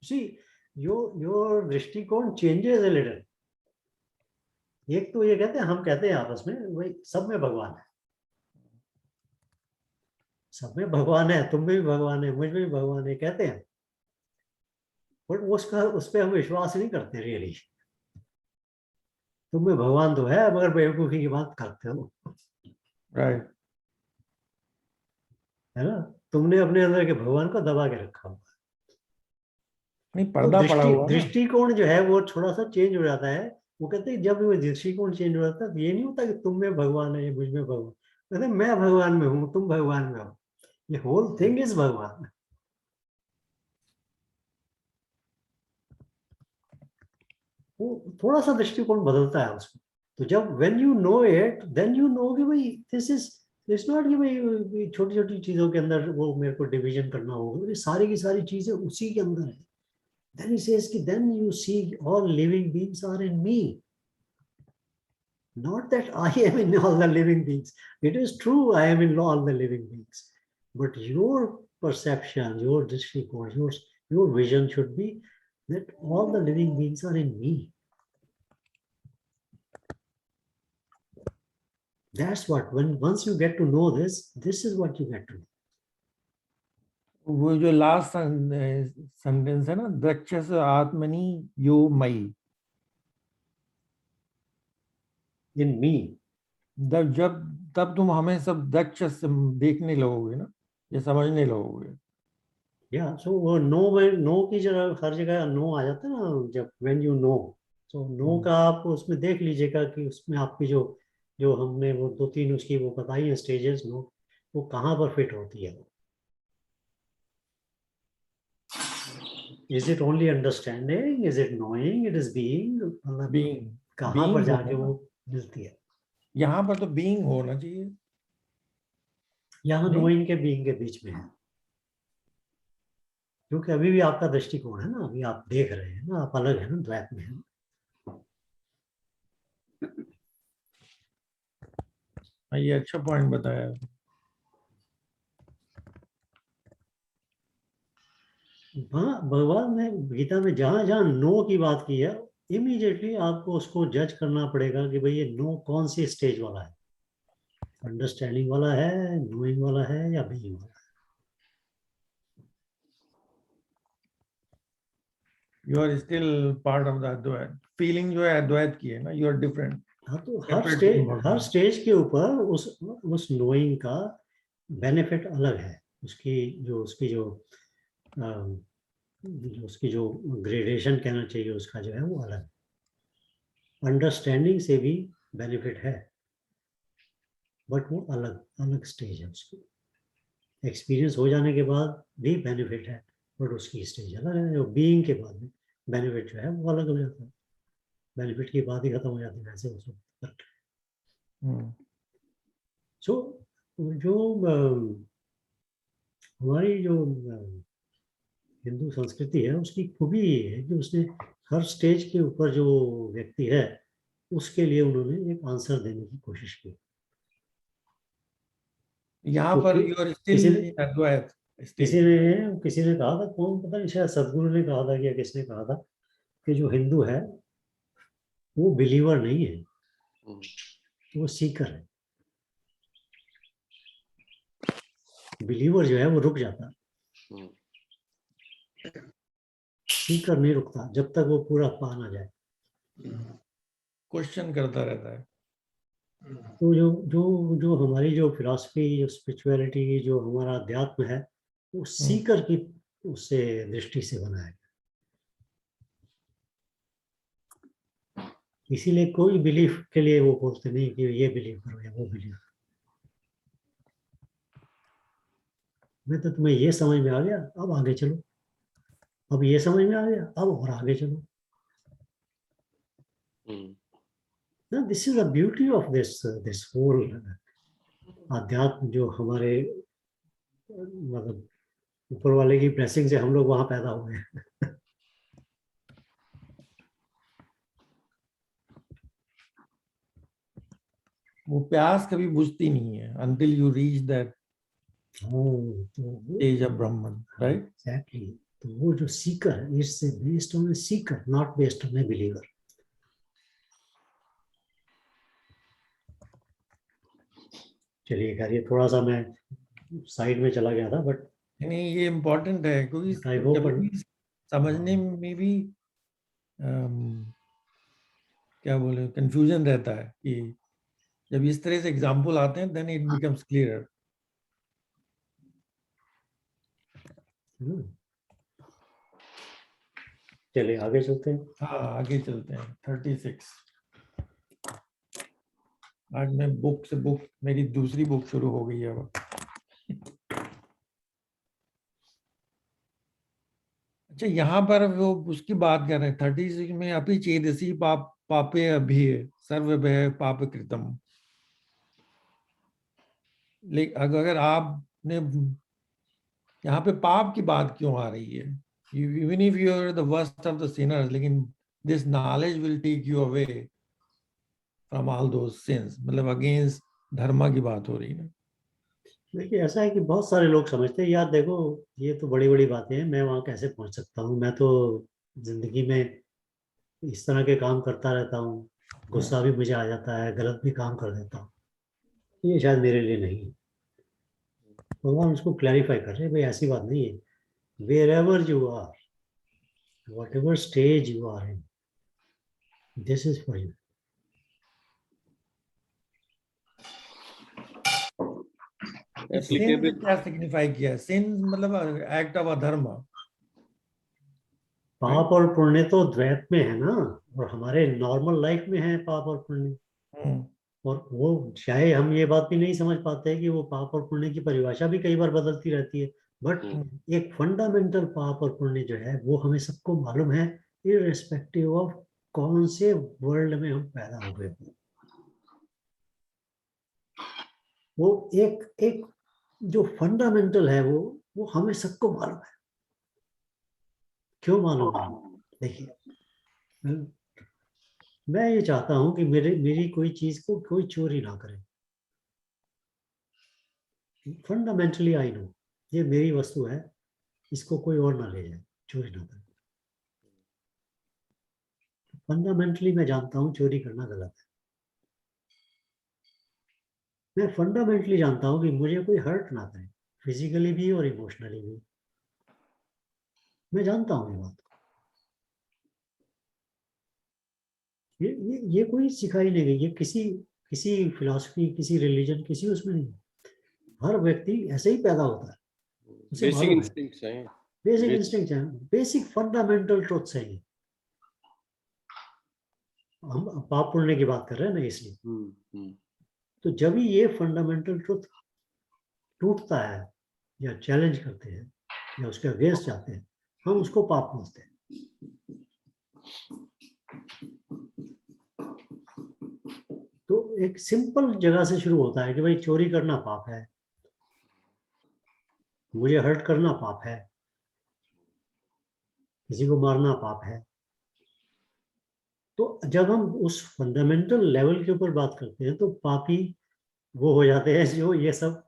सी योर दृष्टिकोण चेंजेस अ लिटिल। एक तो ये कहते हैं, हम कहते हैं आपस में भाई सब में भगवान है, सब में भगवान है, तुम में भी भगवान है, मुझ में भी भगवान है कहते हैं। बट उसका उस पर हम विश्वास नहीं करते रियली। तुम में भगवान तो है मगर बेवकूफी की बात करते हो, राइट। है ना। तुमने अपने अंदर के भगवान को दबा के रखा हुआ। नहीं, तो पर्दा पड़ा हुआ ना। दृष्टिकोण जो है वो थोड़ा सा चेंज हो जाता है। वो कहते हैं जब वो दृष्टिकोण चेंज हो जाता है तो ये नहीं होता कि तुम में भगवान है, ये मुझ में भगवान। कहते हैं मैं भगवान में हूँ, तुम भगवान में हो, ये होल थिंग इज भगवान। वो थोड़ा सा दृष्टिकोण बदलता है उसमें। तो जब when you know it then you know कि भाई दिस नॉट कि भाई छोटी छोटी चीजों के अंदर वो मेरे को डिवीजन करना होगा, ये सारी की सारी चीजें उसी के अंदर है। Then he says कि then you see all living beings are in me. Not that I am in all the living beings. It is true I am in all the living beings. But your perception, your dristikon, your vision should be that all the living beings are in me. That's what, once you get to know this, this is what you get to know. वो जो last sentence है ना, दक्षस आत्मनि यो मई, In me. तब तुम हमें सब दक्षस देखने लगोगे ना, ये समझने लगोगे। Yeah, so वो नो की जगह हर जगह नो आ जाता है ना, जब when you know, so no का आप उसमें देख लीजिएगा कि उसमें आपकी जो जो हमने वो 2-3 उसकी वो बताई है स्टेजेस, नो वो कहाँ पर फिट होती है। Is it only understanding? Is it knowing? It is being? मतलब बीइंग, कहाँ पर जाके वो मिलती है। यहाँ पर तो बीइंग होना चाहिए। यहाँ नहीं? नोइंग के बीइंग के बीच में है, क्योंकि अभी भी आपका दृष्टिकोण है ना, अभी आप देख रहे हैं ना, आप अलग है ना, द्वैत में है। ये अच्छा पॉइंट बताया। भगवान ने गीता में जहां जहां नो की बात की है, इमीडिएटली आपको उसको जज करना पड़ेगा कि भाई ये नो कौन सी स्टेज वाला है, अंडरस्टैंडिंग वाला है, नोइंग वाला है, या बीइंग वाला है। You are still part of the advaita. Feeling जो है अद्वैत की है ना, यू आर डिफरेंट। हाँ, तो हर स्टेज के ऊपर उस नोइंग का बेनिफिट अलग है। उसकी जो ग्रेडेशन कहना चाहिए उसका जो है वो अलग। अंडरस्टैंडिंग से भी बेनिफिट है, बट वो अलग अलग स्टेज है उसकी। एक्सपीरियंस हो जाने के बाद भी बेनिफिट है, बट उसकी स्टेज अलग है। जो बीइंग के बाद में बेनिफिट जो है वो अलग हो जाता है, बेनिफिट की बात ही खत्म हो जाती है वैसे उसको। सो जो हमारी जो हिंदू संस्कृति है उसकी खूबी ये है कि उसने हर स्टेज के ऊपर जो व्यक्ति है उसके लिए उन्होंने एक आंसर देने की कोशिश की। यहाँ पर यू आर स्टिल अद्वैत। किसी ने कहा था, कौन पता नहीं, शायद सदगुरु ने कहा था या किसने कहा था कि जो हिंदू है वो बिलीवर नहीं है, वो सीकर है। बिलीवर जो है वो रुक जाता है, सीकर नहीं रुकता जब तक वो पूरा पा ना जाए, क्वेश्चन करता रहता है। तो जो जो जो हमारी जो फिलॉसफी, जो स्पिरिचुअलिटी, जो हमारा अध्यात्म है, वो सीकर की उससे दृष्टि से बना है। इसीलिए कोई बिलीफ के लिए वो बोलते नहीं कि ये बिलीव करो या वो बिलीव। मैं तो तुम्हें ये समझ में आ गया, अब आगे चलो, अब ये समझ में आ गया, अब और आगे चलो। ना, this is the beauty of this whole अध्यात्म, जो हमारे मतलब ऊपर वाले की ब्लेसिंग से हम लोग वहां पैदा हुए हैं। वो प्यास कभी बुझती नहीं है until you reach that stage of Brahman, right? Exactly. तो वो जो सीकर है, it's based on A Sikar, not based on A believer. चलिए खैर, ये थोड़ा सा मैं साइड में चला गया था, बट नहीं, ये इम्पोर्टेंट है क्योंकि I hope जब भी समझने में भी क्या बोले कंफ्यूजन रहता है कि जब इस तरह से एग्जाम्पल आते हैं देन इट बिकम्स क्लियर। चलिए आगे चलते हैं। हाँ आगे चलते हैं। 36 आज मैं बुक से बुक मेरी दूसरी बुक शुरू हो गई है अब। अच्छा यहाँ पर वो उसकी बात कर रहे हैं 36 में अपि चेदसी पापे अभी सर्वभय पाप कृतम। लेकिन अगर आपने यहाँ पे पाप की बात क्यों आ रही है? Even if you are the worst of the sinners, लेकिन this knowledge will take you away from all those sins। मतलब अगेंस्ट धर्म की बात हो रही है। देखिए ऐसा है कि बहुत सारे लोग समझते हैं यार देखो ये तो बड़ी बड़ी बातें हैं, मैं वहाँ कैसे पहुँच सकता हूँ, मैं तो जिंदगी में इस तरह के काम करता रहता हूँ, गुस्सा भी मुझे आ जाता है, गलत भी काम कर देता हूँ, ये शायद मेरे लिए नहीं है। भगवान उसको क्लैरिफाई कर रहे हैं, भाई ऐसी बात नहीं है। wherever you are, whatever stage you are in, this is for you। Applicable क्या सिग्निफाई किया? सिन मतलब एक्ट ऑफ अधर्म। पाप और पुण्य तो द्वैत में है ना, और हमारे नॉर्मल लाइफ में है पाप और पुण्य। और वो चाहे हम ये बात भी नहीं समझ पाते हैं कि वो पाप और पुण्य की परिभाषा भी कई बार बदलती रहती है, बट एक फंडामेंटल पाप और पुण्य जो है वो हमें सबको मालूम है, इररिस्पेक्टिव ऑफ कौन से वर्ल्ड में हम पैदा हो गए। वो एक एक जो फंडामेंटल है वो हमें सबको मालूम है। क्यों मालूम है? देखिए मैं ये चाहता हूं कि मेरी कोई चीज को कोई चोरी ना करे। फंडामेंटली आई नो ये मेरी वस्तु है, इसको कोई और ना ले जाए, चोरी ना करे। फंडामेंटली मैं जानता हूं चोरी करना गलत है। मैं फंडामेंटली जानता हूं कि मुझे कोई हर्ट ना करे, फिजिकली भी और इमोशनली भी। मैं जानता हूं ये बात। ये कोई सिखाई नहीं गई, ये किसी किसी फिलॉसफी, किसी रिलीजन, किसी उसमें नहीं। हर व्यक्ति ऐसे ही पैदा होता है, उसे बेसिक मालूम है। इंस्टिंक्ट्स हैं। बेसिक इंस्टिंक्ट है, बेसिक फंडामेंटल ट्रुथ्स है ये। हम पाप पुण्य की बात कर रहे हैं ना, इसलिए। तो जब भी ये फंडामेंटल ट्रुथ टूटता है या चैलेंज करते हैं या उसके अगेंस्ट जाते हैं, हम उसको पाप समझते हैं। तो एक सिंपल जगह से शुरू होता है कि भाई चोरी करना पाप है, मुझे हर्ट करना पाप है, किसी को मारना पाप है। तो जब हम उस फंडामेंटल लेवल के ऊपर बात करते हैं तो पापी वो हो जाते हैं जो ये सब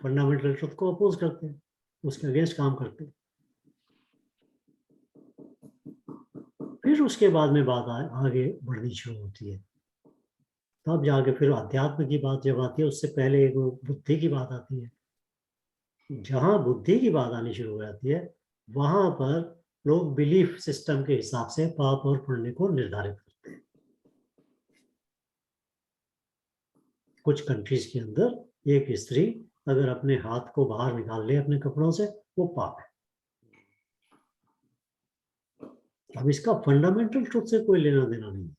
फंडामेंटल ट्रुथ को अपोज करते हैं, उसके अगेंस्ट काम करते हैं। फिर उसके बाद में बात आगे बढ़नी शुरू होती है, तब जाके फिर अध्यात्म की बात जब आती है, उससे पहले एक बुद्धि की बात आती है। जहां बुद्धि की बात आनी शुरू हो जाती है वहां पर लोग बिलीफ सिस्टम के हिसाब से पाप और पुण्य को निर्धारित करते हैं। कुछ कंट्रीज के अंदर एक स्त्री अगर अपने हाथ को बाहर निकाल ले अपने कपड़ों से, वो पाप है। अब इसका फंडामेंटल ट्रुथ से कोई लेना देना नहीं है।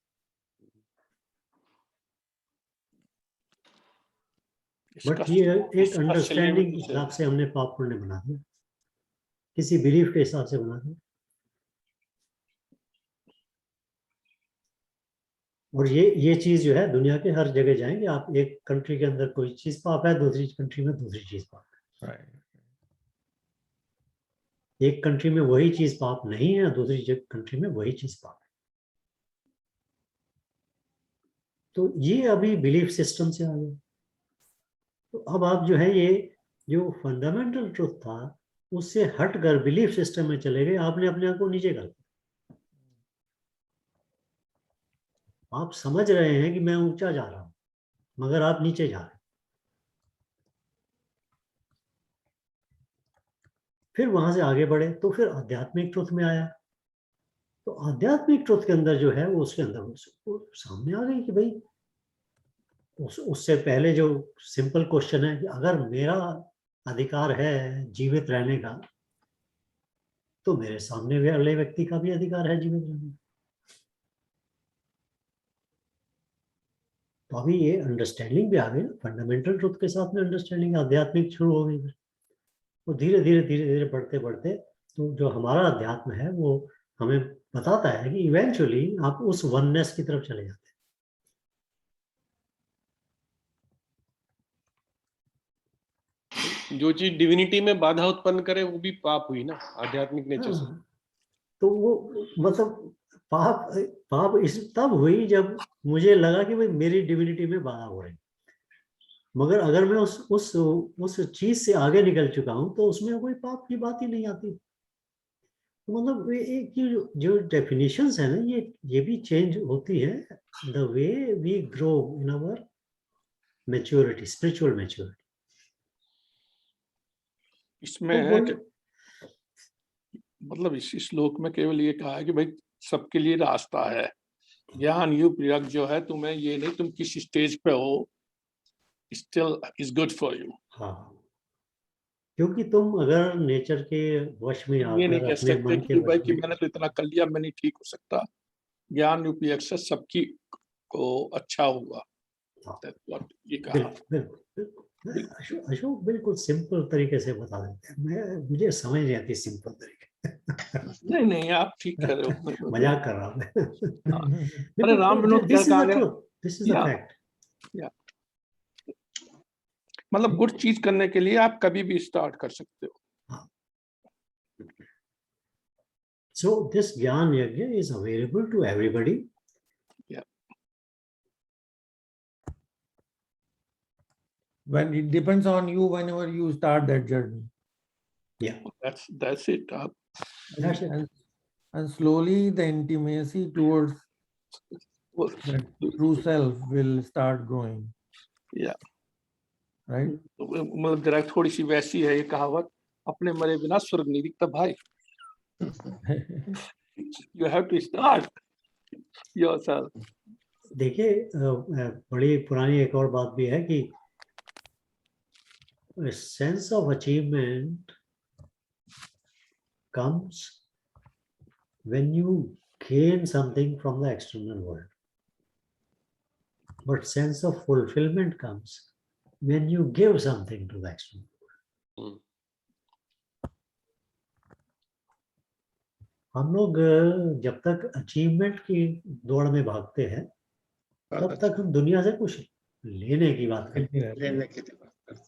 बट ये एक अंडरस्टैंडिंग के हिसाब से हमने पाप पुण्य बना दिया, किसी बिलीफ के हिसाब से बना दिया। और ये चीज जो है दुनिया के हर जगह जाएंगे आप, एक कंट्री के अंदर कोई चीज पाप है, दूसरी कंट्री में दूसरी चीज पाप है। एक कंट्री में वही चीज पाप नहीं है, दूसरी कंट्री में वही चीज पाप है। तो ये अभी बिलीफ सिस्टम से आ गया। तो अब आप जो है ये जो फंडामेंटल ट्रुथ था उससे हटकर बिलीफ सिस्टम में चले गए, आपने अपने आप को नीचे कर दिया। आप समझ रहे हैं कि मैं ऊंचा जा रहा हूं, मगर आप नीचे जा रहे हैं। फिर वहां से आगे बढ़े तो फिर आध्यात्मिक ट्रुथ में आया। तो आध्यात्मिक ट्रुथ के अंदर जो है वो उसके अंदर वो सामने आ गई कि भाई उससे पहले जो सिंपल क्वेश्चन है कि अगर मेरा अधिकार है जीवित रहने का, तो मेरे सामने वाले व्यक्ति का भी अधिकार है जीवित रहने का। तो अभी ये अंडरस्टैंडिंग भी आ गई ना, फंडामेंटल ट्रुथ के साथ में अंडरस्टैंडिंग आध्यात्मिक शुरू हो गई। तो धीरे धीरे बढ़ते बढ़ते तो जो हमारा अध्यात्म है वो हमें बताता है कि इवेंचुअली आप उस वननेस की तरफ चले जाते जो चीज डिविनिटी में बाधा उत्पन्न करे वो भी पाप हुई ना, आध्यात्मिक हैं। नेचर से। हाँ, तो वो मतलब पाप पाप इस तब हुई जब मुझे लगा कि भाई मेरी डिविनिटी में बाधा हो रही। मगर अगर मैं उस चीज से आगे निकल चुका हूं तो उसमें कोई पाप की बात ही नहीं आती। तो मतलब एक जो डेफिनेशंस है ना, ये भी चेंज होती है the way we grow in our maturity, spiritual maturity. इसमें है कि मतलब इस श्लोक में केवल ये कहा है कि भाई सबके लिए रास्ता है। ज्ञान युग जो है, तुम्हें ये नहीं तुम किस स्टेज पे हो, still is good for you. हाँ, क्योंकि तुम अगर नेचर के वश में ये नहीं आकर कह अपने सकते मन के कि वश भाई कि में, मैंने तो इतना कर लिया, मैं नहीं ठीक हो सकता। ज्ञान रूपी एक्सेस सबकी को अच्छा होगा। That's what ये कहा। बिल्कुल अशोक बिल्कुल सिंपल तरीके से बता देते हैं। मुझे समझ नहीं आती सिंपल तरीके। नहीं नहीं, आप ठीक कह रहे हो। मजाक कर रहा हूँ। अरे राम विनोद दिस इज कहा द गया, ट्रूथ, दिस इज द या फैक्ट। मतलब गुड चीज करने के लिए आप कभी भी स्टार्ट कर सकते हो। So this Gyan Yajna is available to everybody. Yeah. When it depends on you, whenever you start that journey. Yeah, That's it. that's it. And slowly the intimacy towards the true self will start growing. Yeah. Right? मतलब जरा थोड़ी सी वैसी है ये कहावत, अपने मरे बिना स्वर्ग नहीं दिखता भाई। You have to start yourself. देखिए बड़ी पुरानी एक और बात भी है कि sense of achievement comes when you gain something from the external world, but sense of fulfillment comes when you give something to the external world. हम लोग जब तक अचीवमेंट की दौड़ में भागते हैं तब तक हम दुनिया से कुछ लेने की बात करते हैं। लेने की बात करते हैं।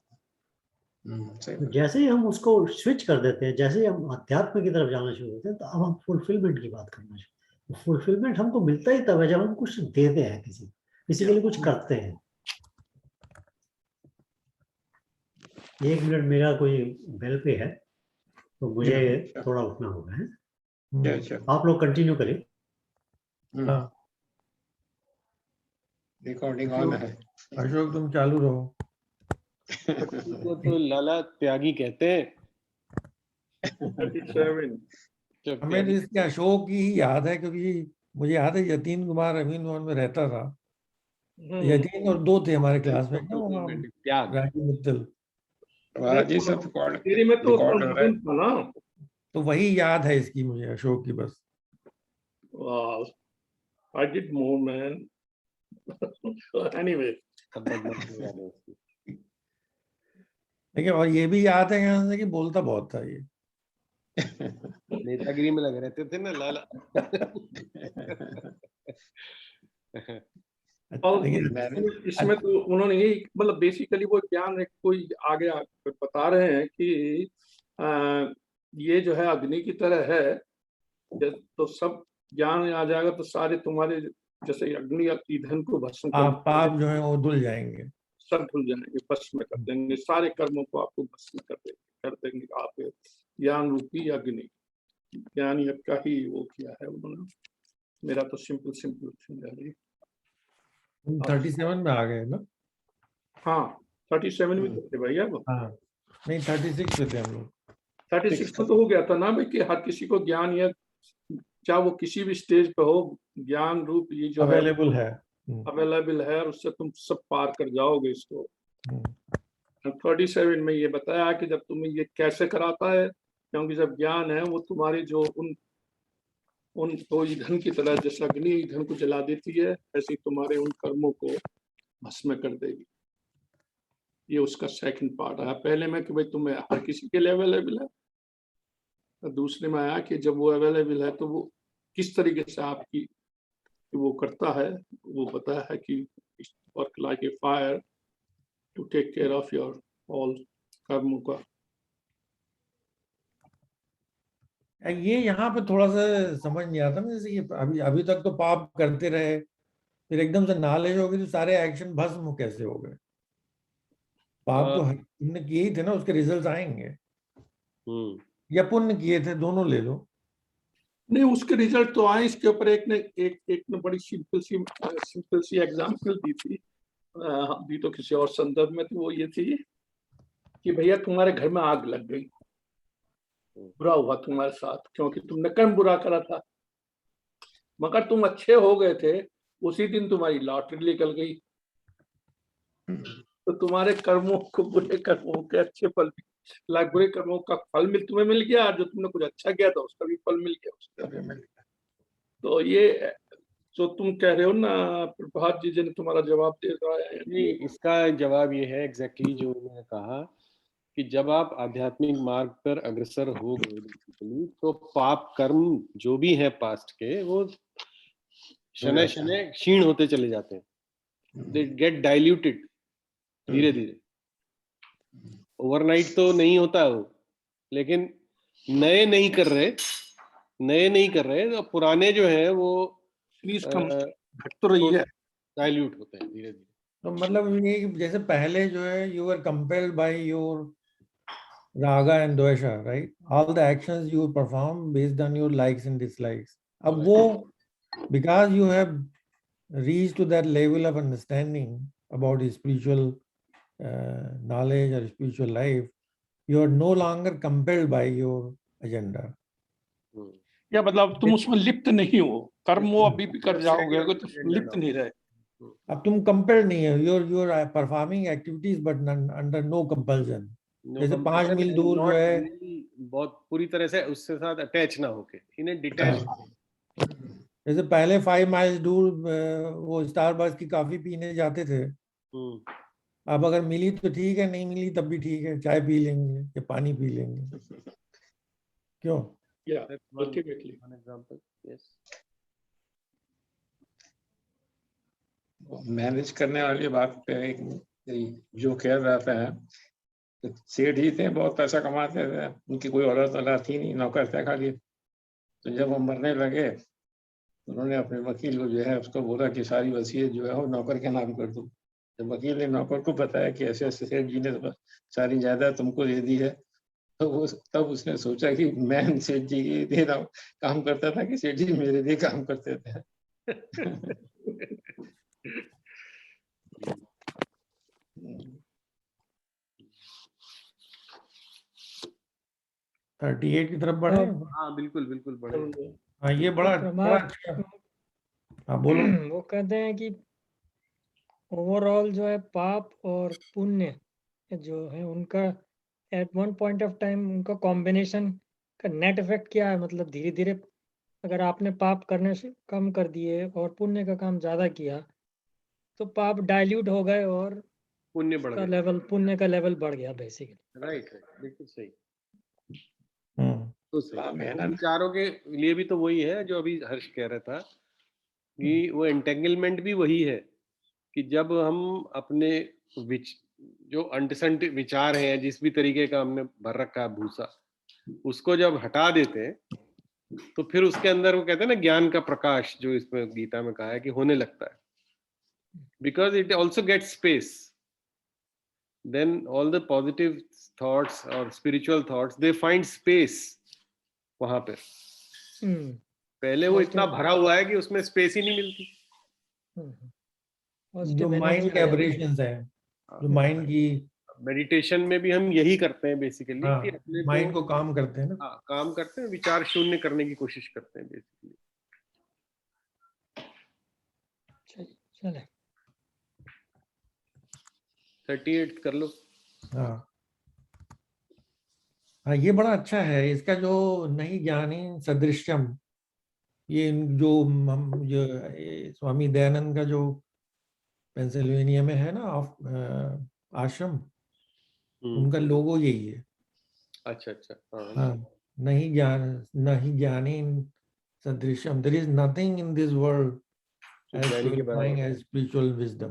जैसे ही हम उसको स्विच कर देते हैं, जैसे ही हम अध्यात्म की तरफ जाना शुरू होते हैं, तो अब हम फुलफिलमेंट की बात करना शुरू। फुलफिलमेंट हमको मिलता ही तब है जब हम कुछ देते हैं, किसी के लिए कुछ करते हैं। 1 मिनट मेरा कोई बेल पे है तो मुझे थोड़ा उठना होगा है। आप लोग कंटिन्यू करें। रिकॉर्डिंग ऑन है। अशोक तुम चालू रहो। तो लाला त्यागी कहते हैं। हमें इसके अशोक की ही याद है, क्योंकि मुझे याद है यतीन कुमार अमीन भवन में रहता था। यतीन और 2 थे हमारे क्लासमेट ना, वो राजू मित्तल। जी सब तेरे में तो था ना, तो वही याद है इसकी मुझे, अशोक की बस। I did more, man. Anyway. देखिए, और ये भी याद है यहाँ से कि बोलता बहुत था ये। नेतागिरी में लगे रहते थे ना लाला। इसमें तो उन्होंने यही मतलब बेसिकली वो ज्ञान कोई आगे बता रहे हैं कि ये जो है अग्नि की तरह है, तो सब ज्ञान आ जाएगा तो सारे तुम्हारे जैसे अग्नि ईंधन को भस्म कर पाप जो है वो धुल जाएंगे, सब धुल जाएंगे, भस्म कर देंगे, सारे कर्मों को आपको भस्म कर देंगे आप ज्ञान रूपी अग्नि। ज्ञान यज्ञ का ही वो किया है उन्होंने। मेरा तो सिंपल थिंग 37 में आ गए ना। हाँ 37 में थे भैया वो। हाँ नहीं 36 पे थे हम लोग। 36 में तो हो गया था ना भाई कि हर किसी को ज्ञान, या चाहे वो किसी भी स्टेज पे हो, ज्ञान रूप ये जो अवेलेबल है। अवेलेबल है, और उससे तुम सब पार कर जाओगे इसको। 37 में ये बताया कि जब तुम्हें ये कैसे कराता है, क्योंकि जब ज्ञान है वो तुम्हारी जो उन तो ईंधन की तरह, जैसे अग्नि ईंधन को जला देती है, ऐसे ही तुम्हारे उन कर्मों को भस्म कर देगी। ये उसका सेकंड पार्ट है। पहले में कि भाई तुम्हें हर किसी के लिए अवेलेबल है, और दूसरे में आया कि जब वो अवेलेबल है तो वो किस तरीके से आपकी वो करता है, वो बताया है कि work like a fire to take care of your all कर्मों का। ये यहाँ पे थोड़ा सा समझ नहीं आता ना, जैसे ये अभी तक तो पाप करते रहे, फिर एकदम से नॉलेज हो गई तो सारे एक्शन भस्म कैसे हो गए? पाप तो तुमने किए ही थे ना, उसके रिजल्ट आएंगे, या पुण्य किए थे, दोनों ले लो। नहीं, उसके रिजल्ट तो आए। इसके ऊपर एक ने बड़ी सिंपल सी एग्जांपल दी थी, दी तो किसी और संदर्भ में, तो वो ये थी कि भैया तुम्हारे घर में आग लग गई, बुरा हुआ तुम्हारे साथ क्योंकि तुमने कर्म बुरा करा था, मगर तुम अच्छे हो गए थे, उसी दिन तुम्हारी लॉटरी निकल गई, तो तुम्हारे कर्मों को, बुरे कर्मों के अच्छे फल, बुरे कर्मों का फल तुम्हें मिल गया, और जो तुमने कुछ अच्छा किया था उसका भी फल मिल गया, उसका भी मिल गया। तो ये जो तुम कह रहे हो ना प्रभात जी, ने तुम्हारा जवाब दे रहा है। नहीं, इसका जवाब ये है एग्जैक्टली जो मैंने कहा कि जब आप आध्यात्मिक मार्ग पर अग्रसर हो गए तो पाप कर्म जो भी है पास्ट के, वो शनै शनै क्षीण होते चले जाते हैं, दे गेट डाइल्यूटेड धीरे धीरे। ओवरनाइट तो नहीं होता वो, लेकिन नए नहीं कर रहे तो पुराने जो है वो घट तो रही है, डाइल्यूट होते हैं धीरे धीरे। तो मतलब ये जैसे पहले जो है you are compelled by your raga and dvesha, right? All the actions you perform based on your likes and dislikes. अब वो because you have reached to that level of understanding about spiritual knowledge or spiritual life, you are no longer compelled by your agenda. या मतलब तुम उसमें लिप्त नहीं हो, कर्म वो अभी भी कर जाओगे, तो लिप्त नहीं रहे। अब तुम कंपेल्ड नहीं है, you are performing activities but under no compulsion. जैसे 5 मील दूर जो है, बहुत पूरी तरह से उससे साथ अटैच ना होके, इन्हें डिटैच। जैसे पहले 5 माइल्स दूर वो स्टारबक्स की कॉफी पीने जाते थे, अब अगर मिली तो ठीक है, नहीं मिली तब भी ठीक है, चाय पी लेंगे या पानी पी लेंगे, क्यों? मैनेज करने वाली बात पे एक जो कह रहा था, सेठ ही थे, बहुत पैसा कमाते थे, उनकी कोई औरत औलाद थी नहीं, नौकर थे खाली। तो जब वो मरने लगे, उन्होंने अपने वकील को जो है उसको बोला कि सारी वसीयत जो है वो नौकर के नाम कर दो। जब वकील ने नौकर को बताया कि ऐसे ऐसे सेठ जी ने सारी जायदाद तुमको दे दी है, तो वो तब उसने सोचा कि मैं सेठ जी के लिए काम करता था कि सेठ जी मेरे लिए काम करते थे। 38 की तरफ बढ़े। हाँ बिल्कुल बिल्कुल बढ़े। हाँ ये बड़ा अच्छा। हाँ बोलो। वो कहते हैं कि ओवरऑल जो है पाप और पुण्य जो है उनका at one point of time उनका कॉम्बिनेशन का नेट इफेक्ट क्या है, मतलब धीरे धीरे अगर आपने पाप करने से कम कर दिए और पुण्य का काम ज्यादा किया तो पाप डाइल्यूट हो गए और पुण्य बढ़ गया, लेवल पुण्य का लेवल बढ़ गया बेसिकली। राइट बिल्कुल सही। तो विचारों के लिए भी तो वही है जो अभी हर्ष कह रहा था कि वो एंटेंगलमेंट भी वही है कि जब हम अपने जो अंटसंट विचार हैं, जिस भी तरीके का हमने भर रखा है भूसा, उसको जब हटा देते हैं तो फिर उसके अंदर वो कहते हैं ना ज्ञान का प्रकाश, जो इसमें गीता में कहा है कि होने लगता है, because it also gets space. then all the positive thoughts or spiritual thoughts, they find space वहां पे। पहले वो इतना भरा हुआ है कि उसमें स्पेस ही नहीं मिलती। जो माइंड के एबरेशंस हैं, जो माइंड की मेडिटेशन में भी हम यही करते हैं बेसिकली हाँ, कि अपने माइंड को काम करते हैं ना। हाँ, काम करते हैं, विचार शून्य करने की कोशिश करते हैं बेसिकली। चले 38 कर लो। हाँ हाँ, ये बड़ा अच्छा है। इसका जो नहीं ज्ञानी सदृश्यम, ये जो ये स्वामी दयानंद का जो पेंसिल्वेनिया में है ना आश्रम, उनका लोगो यही है। अच्छा अच्छा, हाँ हाँ, नहीं ज्ञानी सदृश्यम, there is nothing in this world as ज्ञानी के purifying बराबर। as spiritual wisdom.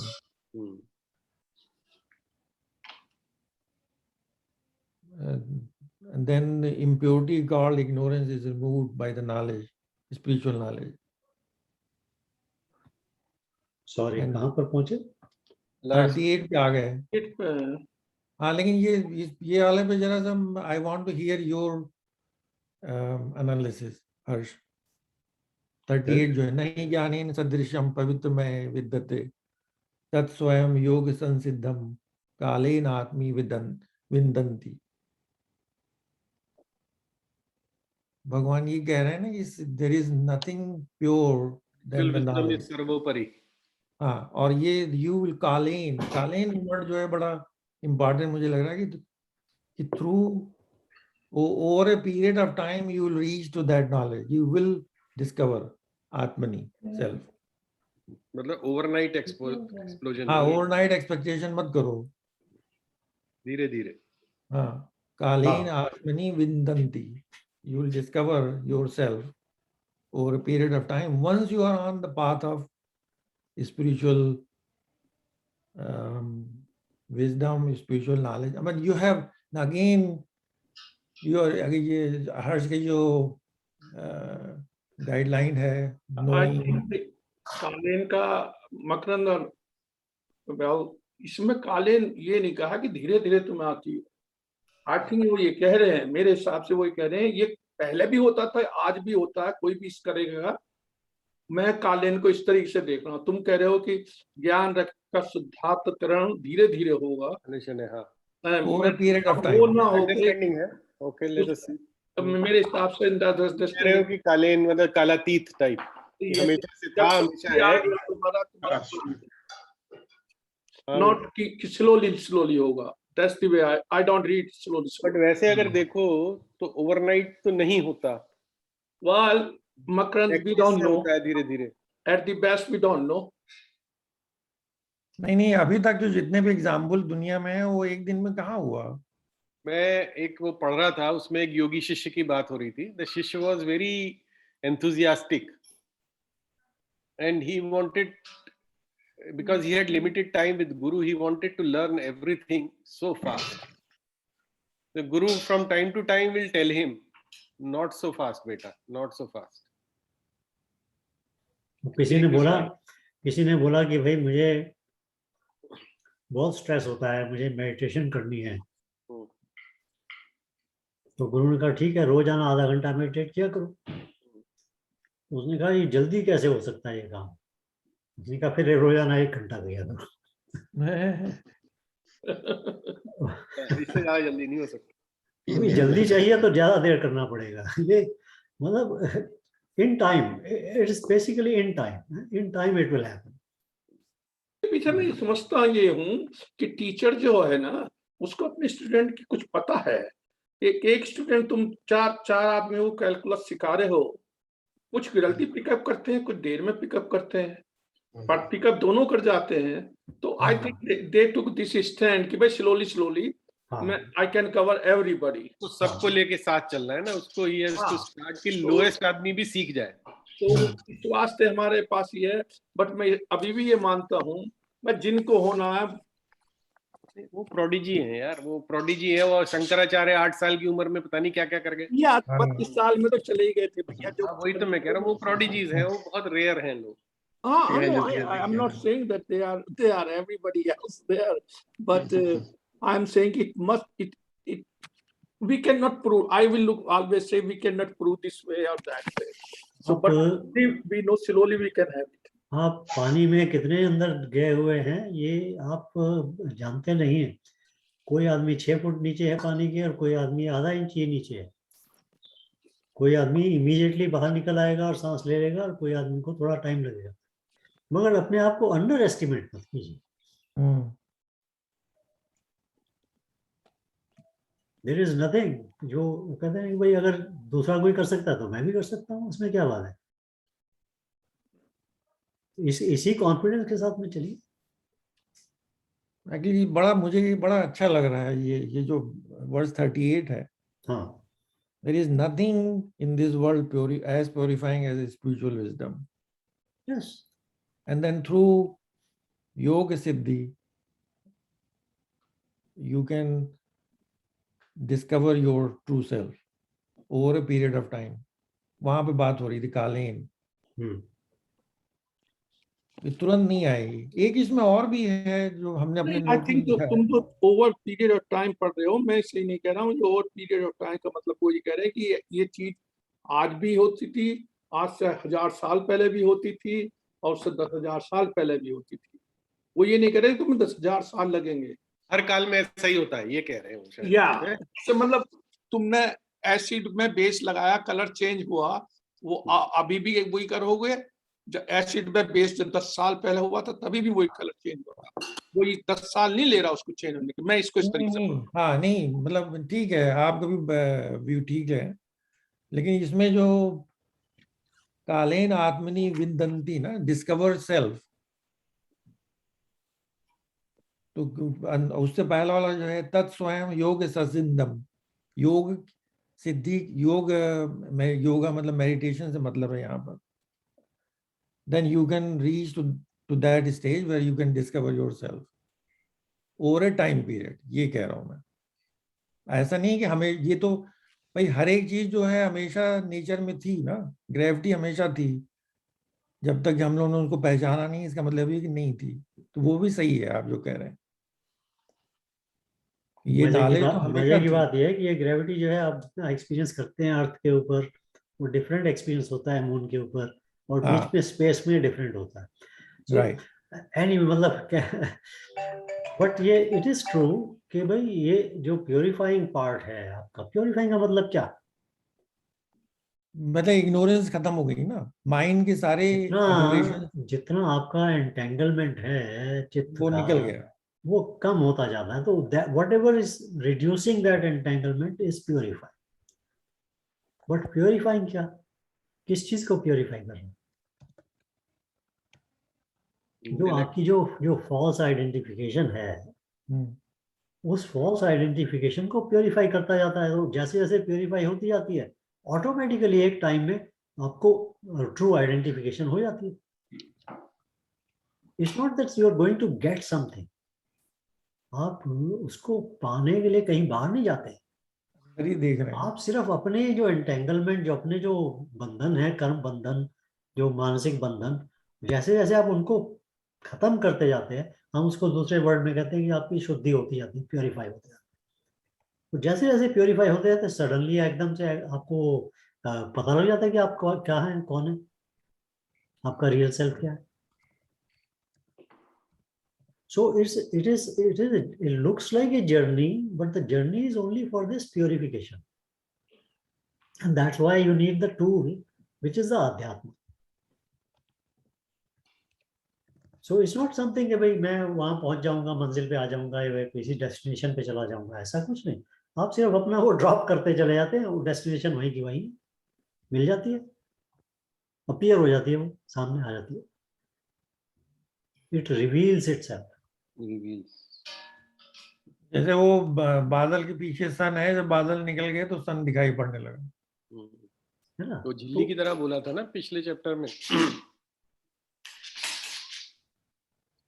And then the impurity called ignorance is removed by the knowledge, spiritual knowledge. Sorry, And कहाँ पर पहुंचे? 38 पे आ गए। It, हाँ, लेकिन ये वाले पे जरा सा I want to hear your analysis, हर्ष। 38 जो है, नहीं ज्ञानेन सदृशम पवित्रमय विद्यते तत्स्वयं योग संसिद्धम कालेन आत्मी विन्दन्ति। भगवान ये कह रहे हैं ना कि there is nothing pure then the knowledge. सर्वोपरि। हाँ, और ये यू विल कालेन वर्ड जो है बड़ा इंपॉर्टेंट मुझे लग रहा है कि through over a period of time you will reach to that knowledge, you will discover आत्मनि सेल्फ। मतलब ओवरनाइट एक्सप्लोजन। हाँ, ओवरनाइट एक्सपेक्टेशन मत करो, धीरे धीरे। हाँ, कालेन आत्मनि विन्दन्ति, you will discover yourself over a period of time once you are on the path of spiritual wisdom, spiritual knowledge. I mean, you have again ये हर्ष के जो गाइडलाइन है knowing। कालीन का मकरंद और इसमें कालीन ये नहीं कहा कि धीरे धीरे तुम्हें आती है। आई थिंक वो ये कह रहे हैं, मेरे हिसाब से वो ये कह रहे हैं, ये पहले भी होता था, आज भी होता है, कोई भी इस करेगा। मैं कालीन को इस तरीके से देख रहा हूँ। तुम कह रहे हो कि ज्ञान रख का शुद्धात्तकरण धीरे धीरे होगा। over a period of time। वो ना हो ओके, लेट अस सी। मेरे हिसाब से कह रहे हो कि कालीन मतलब कालातीत टाइप हमेशा से था, हमेशा है। नॉट कि स्लोली होगा। That's the way I don't read slowly. But वैसे अगर देखो तो ओवरनाइट तो नहीं होता। Well, Makarand, we don't know. धीरे धीरे। At the best, we don't know. नहीं, अभी तक जो जितने भी एग्जाम्पल दुनिया में है वो एक दिन में कहाँ हुआ। मैं एक वो पढ़ रहा था, उसमें एक योगी शिष्य की बात हो रही थी। द शिष्य was very enthusiastic and he wanted, because he had limited time with Guru, he wanted to learn everything so fast. The Guru from time to time will tell him, not so fast beta, not so fast. किसी ने बोला कि भाई मुझे बहुत stress होता है, मुझे मेडिटेशन करनी है। तो गुरु ने कहा ठीक है, रोजाना आधा घंटा मेडिटेट किया करो। उसने कहा ये जल्दी कैसे हो सकता है ये काम। उसने कहा फिर रोजाना 1 घंटा किया करो। इससे ज्यादा जल्दी नहीं हो सकता। जल्दी चाहिए तो ज्यादा देर करना पड़ेगा। ये मतलब in time, it is basically in time it will happen. पीछे मैं समझता ये हूँ कि टीचर जो है ना, उसको अपने स्टूडेंट की कुछ पता है। एक स्टूडेंट, तुम चार आदमी को कैलकुलस सिखा रहे हो, कुछ गलती पिकअप करते हैं, कुछ देर में पिकअप करते हैं, पर पिकअप दोनों कर जाते हैं। तो I think they took this stand कि भाई स्लोली मैं आई कैन कवर एवरीबॉडी। तो सबको लेके साथ चलना है ना उसको। ही हैज टू स्टार्ट कि लोएस्ट आदमी भी सीख जाए। तो इस वास्ते हमारे पास ये है। बट मैं अभी भी ये मानता हूँ, मैं जिनको होना है वो प्रोडिजी है यार, वो प्रोडिजी है। वो शंकराचार्य 8 साल की उम्र में पता नहीं क्या क्या कर गए। 32 साल में तो चले ही गए थे भैया। जो वही तो मैं कह रहा हूँ, वो प्रोडिजीज हैं, वो बहुत रेयर हैं लोग। I'm not saying that they are everybody else there, but I'm saying we cannot prove. I will always say we cannot prove this way or that way. So, but we know slowly we can have it. आप पानी में कितने अंदर गए हुए हैं ये आप जानते नहीं हैं। कोई आदमी 6 फुट नीचे है पानी के और कोई आदमी आधा इंच ही नीचे है। कोई आदमी इमीडिएटली बाहर निकल आएगा और सांस ले लेगा और कोई आदमी को थोड़ा टाइम लगेगा। मगर अपने आप को अंडर एस्टिमेट मत कीजिए। देयर इज नथिंग, जो कहते हैं कि भाई अगर दूसरा कोई कर सकता है तो मैं भी कर सकता हूँ, उसमें क्या बात है। इसी कॉन्फिडेंस के साथ में चलिए। एक्चुअली बड़ा मुझे ये बड़ा अच्छा लग रहा है ये जो वर्स 38 है। हाँ, There is nothing in this world as purifying as spiritual wisdom. Yes. And then through yoga siddhi, you can discover your true self over a period of time. वहां पे बात हो रही थी कालीन, ये तुरंत नहीं आएगी। एक इसमें और भी है जो हमने अपने आई नोट में थिंक लिखा है। तुम जो ओवर पीरियड ऑफ टाइम पढ़ रहे हो, मैं इसलिए नहीं कह रहा हूँ। जो ओवर पीरियड ऑफ टाइम का मतलब वो ये कह रहे हैं कि ये चीज आज भी होती थी, आज से 1000 साल पहले भी होती थी और उससे 10,000 साल पहले भी होती थी। वो ये नहीं कह रहे तुम्हें 10,000 साल लगेंगे। हर काल में ऐसा ही होता है, ये कह रहे हैं वो शायद। या तो मतलब तुमने एसिड में बेस लगाया, कलर चेंज हुआ, वो अभी भी वही करोगे। जब एसिड में बेस जब 10 साल पहले हुआ था तभी भी वही कलर चेंज हुआ। वही 10 साल नहीं ले रहा उसको चेंज होने के। मैं इसको इस तरीके से हाँ नहीं मतलब ठीक है, आपका भी व्यू ठीक है, लेकिन इसमें जो कालेन आत्मनि विन्दन्ति ना, डिस्कवर सेल्फ, तो उससे पहला वाला जो है तत्स्वयं योग ससिद्धम, योग सिद्धि, योगा मतलब मेडिटेशन से मतलब है यहाँ पर। Then you can reach to that stage where you can discover yourself over a time period। ये कह रहा हूं मैं। ऐसा नहीं कि हमें ये तो भाई हर एक चीज जो है हमेशा नेचर में थी ना, ग्रेविटी हमेशा थी, जब तक हम लोगों ने उनको पहचाना नहीं इसका मतलब ये कि नहीं थी। तो वो भी सही है आप जो कह रहे हैं, ये नॉलेज तो हमेशा मजे की थी। बात यह है कि ये ग्रेविटी जो है आप एक्सपीरियंस करते हैं अर्थ के ऊपर, वो डिफरेंट एक्सपीरियंस होता है मून के ऊपर, और बीच में स्पेस में डिफरेंट होता है। सो एनीवे मतलब क्या, बट ये इट इज ट्रू कि भाई ये जो प्योरीफाइंग पार्ट है आपका, प्योरीफाइंग का मतलब क्या, मतलब इग्नोरेंस खत्म हो गई ना, माइंड के सारे जितना आपका एंटेंगलमेंट है चित्त वो का, निकल गया, वो कम होता जाता है। तो what ever is reducing that entanglement is purifying. But purifying क्या, किस चीज को प्योरीफाई करना? जो आपकी जो फॉल्स आइडेंटिफिकेशन है, उस फॉल्स आइडेंटिफिकेशन को प्योरीफाई करता जाता है। तो जैसे जैसे प्योरीफाई होती जाती है, ऑटोमेटिकली एक टाइम में आपको ट्रू आइडेंटिफिकेशन हो जाती है। It's not that you are going to get something, आप उसको पाने के लिए कहीं बाहर नहीं जाते, देख रहे हैं आप सिर्फ अपने जो एंटेंगलमेंट, जो अपने जो बंधन है, कर्म बंधन, जो मानसिक बंधन, जैसे जैसे आप उनको खत्म करते जाते हैं, हम उसको दूसरे वर्ड में कहते हैं कि आपकी शुद्धि होती जाती है, प्योरीफाई होती जाती है। तो जैसे जैसे प्योरीफाई होते जाते, सडनली एकदम से आपको पता लग जाता है कि आप क्या है, कौन है, आपका रियल सेल्फ क्या है। So it looks like a journey, but the journey is only for this purification, and that's why you need the tool, which is the Adhyatma. So it's not something कि भाई मैं वहां पहुंच जाऊंगा, मंजिल पे आ जाऊंगा, या किसी डेस्टिनेशन पे चला जाऊंगा, ऐसा कुछ नहीं। आप सिर्फ अपना वो ड्रॉप करते चले जाते हैं, वो डेस्टिनेशन वहीं की वहीं मिल जाती है, अपीयर हो जाती है, वो सामने आ जाती है। It reveals itself. जैसे वो बादल के पीछे सन है, जब बादल निकल गए तो सन दिखाई पड़ने लगा, है ना? तो झिल्ली की तरह बोला था ना पिछले चैप्टर में,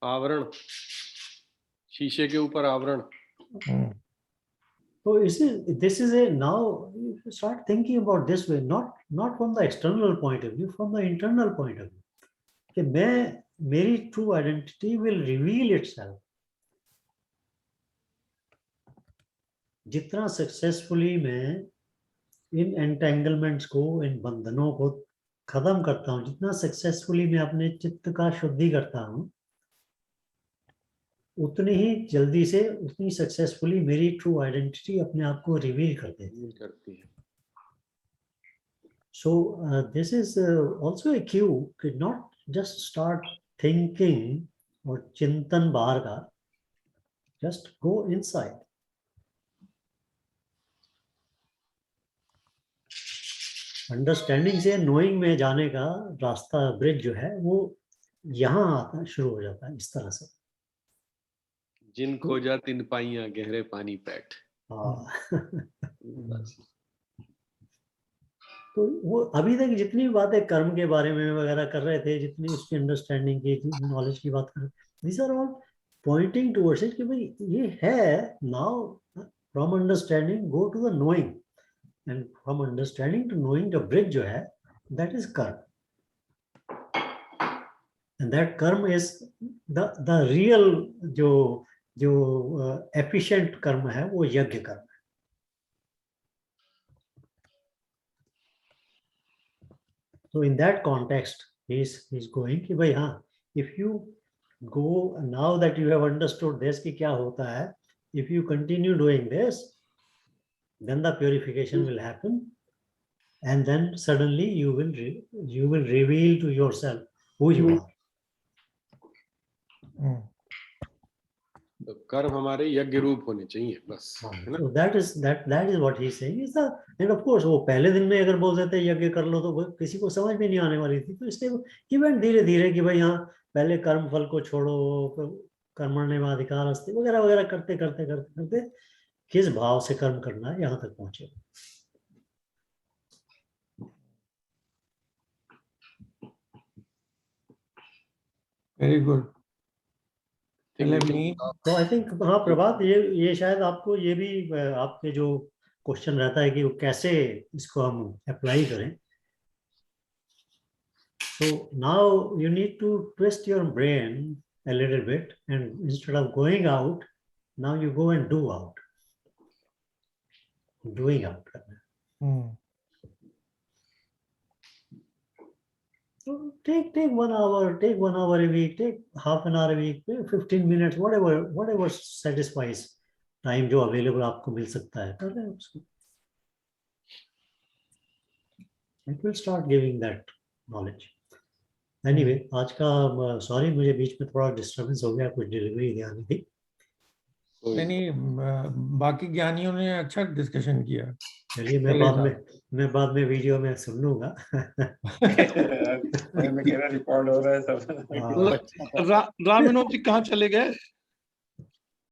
आवरण, शीशे के ऊपर आवरण। So this is a, now you start thinking about this way, not from the external point of view, from the internal point of view, कि मैं, मेरी true identity will reveal itself। जितना सक्सेसफुली मैं इन एंटेंगलमेंट्स को, इन बंधनों को खत्म करता हूँ, जितना सक्सेसफुली मैं अपने चित्त का शुद्धि करता हूँ, उतनी ही जल्दी से, उतनी सक्सेसफुली मेरी ट्रू आइडेंटिटी अपने आप को रिवील कर देती है। करती है। So this is also a cue to not just start thinking or चिंतन बाहर का, just go inside. अंडरस्टैंडिंग से नोइंग में जाने का रास्ता, ब्रिज जो है वो यहाँ आता शुरू हो जाता है इस तरह से। जिन खोजा तिन पाइया गहरे पानी पैठ। हाँ। तो वो अभी तक जितनी बातें कर्म के बारे में वगैरह कर रहे थे, जितनी उसकी अंडरस्टैंडिंग की, नॉलेज की बात कर रहे थे, these are all pointing towards it कि भाई ये है। Now from understanding go to the knowing, and from understanding to knowing the bridge जो है, that is karma. And that karma is the real जो एफिशिएंट कर्म है, वो यज्ञ कर्म। So in that context, he's going कि भाई हाँ, if you go now that you have understood this कि क्या होता है, if you continue doing this, then the purification will happen, and then suddenly you will reveal to yourself who you are. तो कर्म हमारे यज्ञ रूप होने चाहिए बस, है ना? So that is what he's saying is the, and of course वो पहले दिन में अगर बोल देते यज्ञ कर लो तो वो किसी को समझ में नहीं आने वाली थी। तो इसलिए इवेंट धीरे धीरे कि भाई यहाँ पहले कर्म फल को छोड़ो, कर्मण्येवाधिकार अस्ति वगैरह वगैरह करते करते करते करते किस भाव से कर्म करना है, यहाँ तक पहुंचे। Very good. तो आई थिंक हाँ प्रभात, ये शायद आपको ये भी आपके जो क्वेश्चन रहता है कि वो कैसे इसको हम अप्लाई करें। So now you need to twist your brain a little bit, and instead of going out, now you go and do out. Doing out. So take 1 hour, take 1 hour a week, take half an hour a week, 15 minutes, whatever satisfies time जो available आपको मिल सकता है, कर रहे हैं उसको. It will start giving that knowledge. Anyway, आज का सॉरी मुझे बीच में थोड़ा डिस्टर्बेंस हो गया, कुछ डिलीवरी ध्यान थी। नहीं, बाकी ज्ञानियों ने अच्छा डिस्कशन किया। चलिए मैं बाद में वीडियो में सुन लूंगा। रिकॉर्ड हो रहा है सब। रामिनो जी कहाँ चले गए?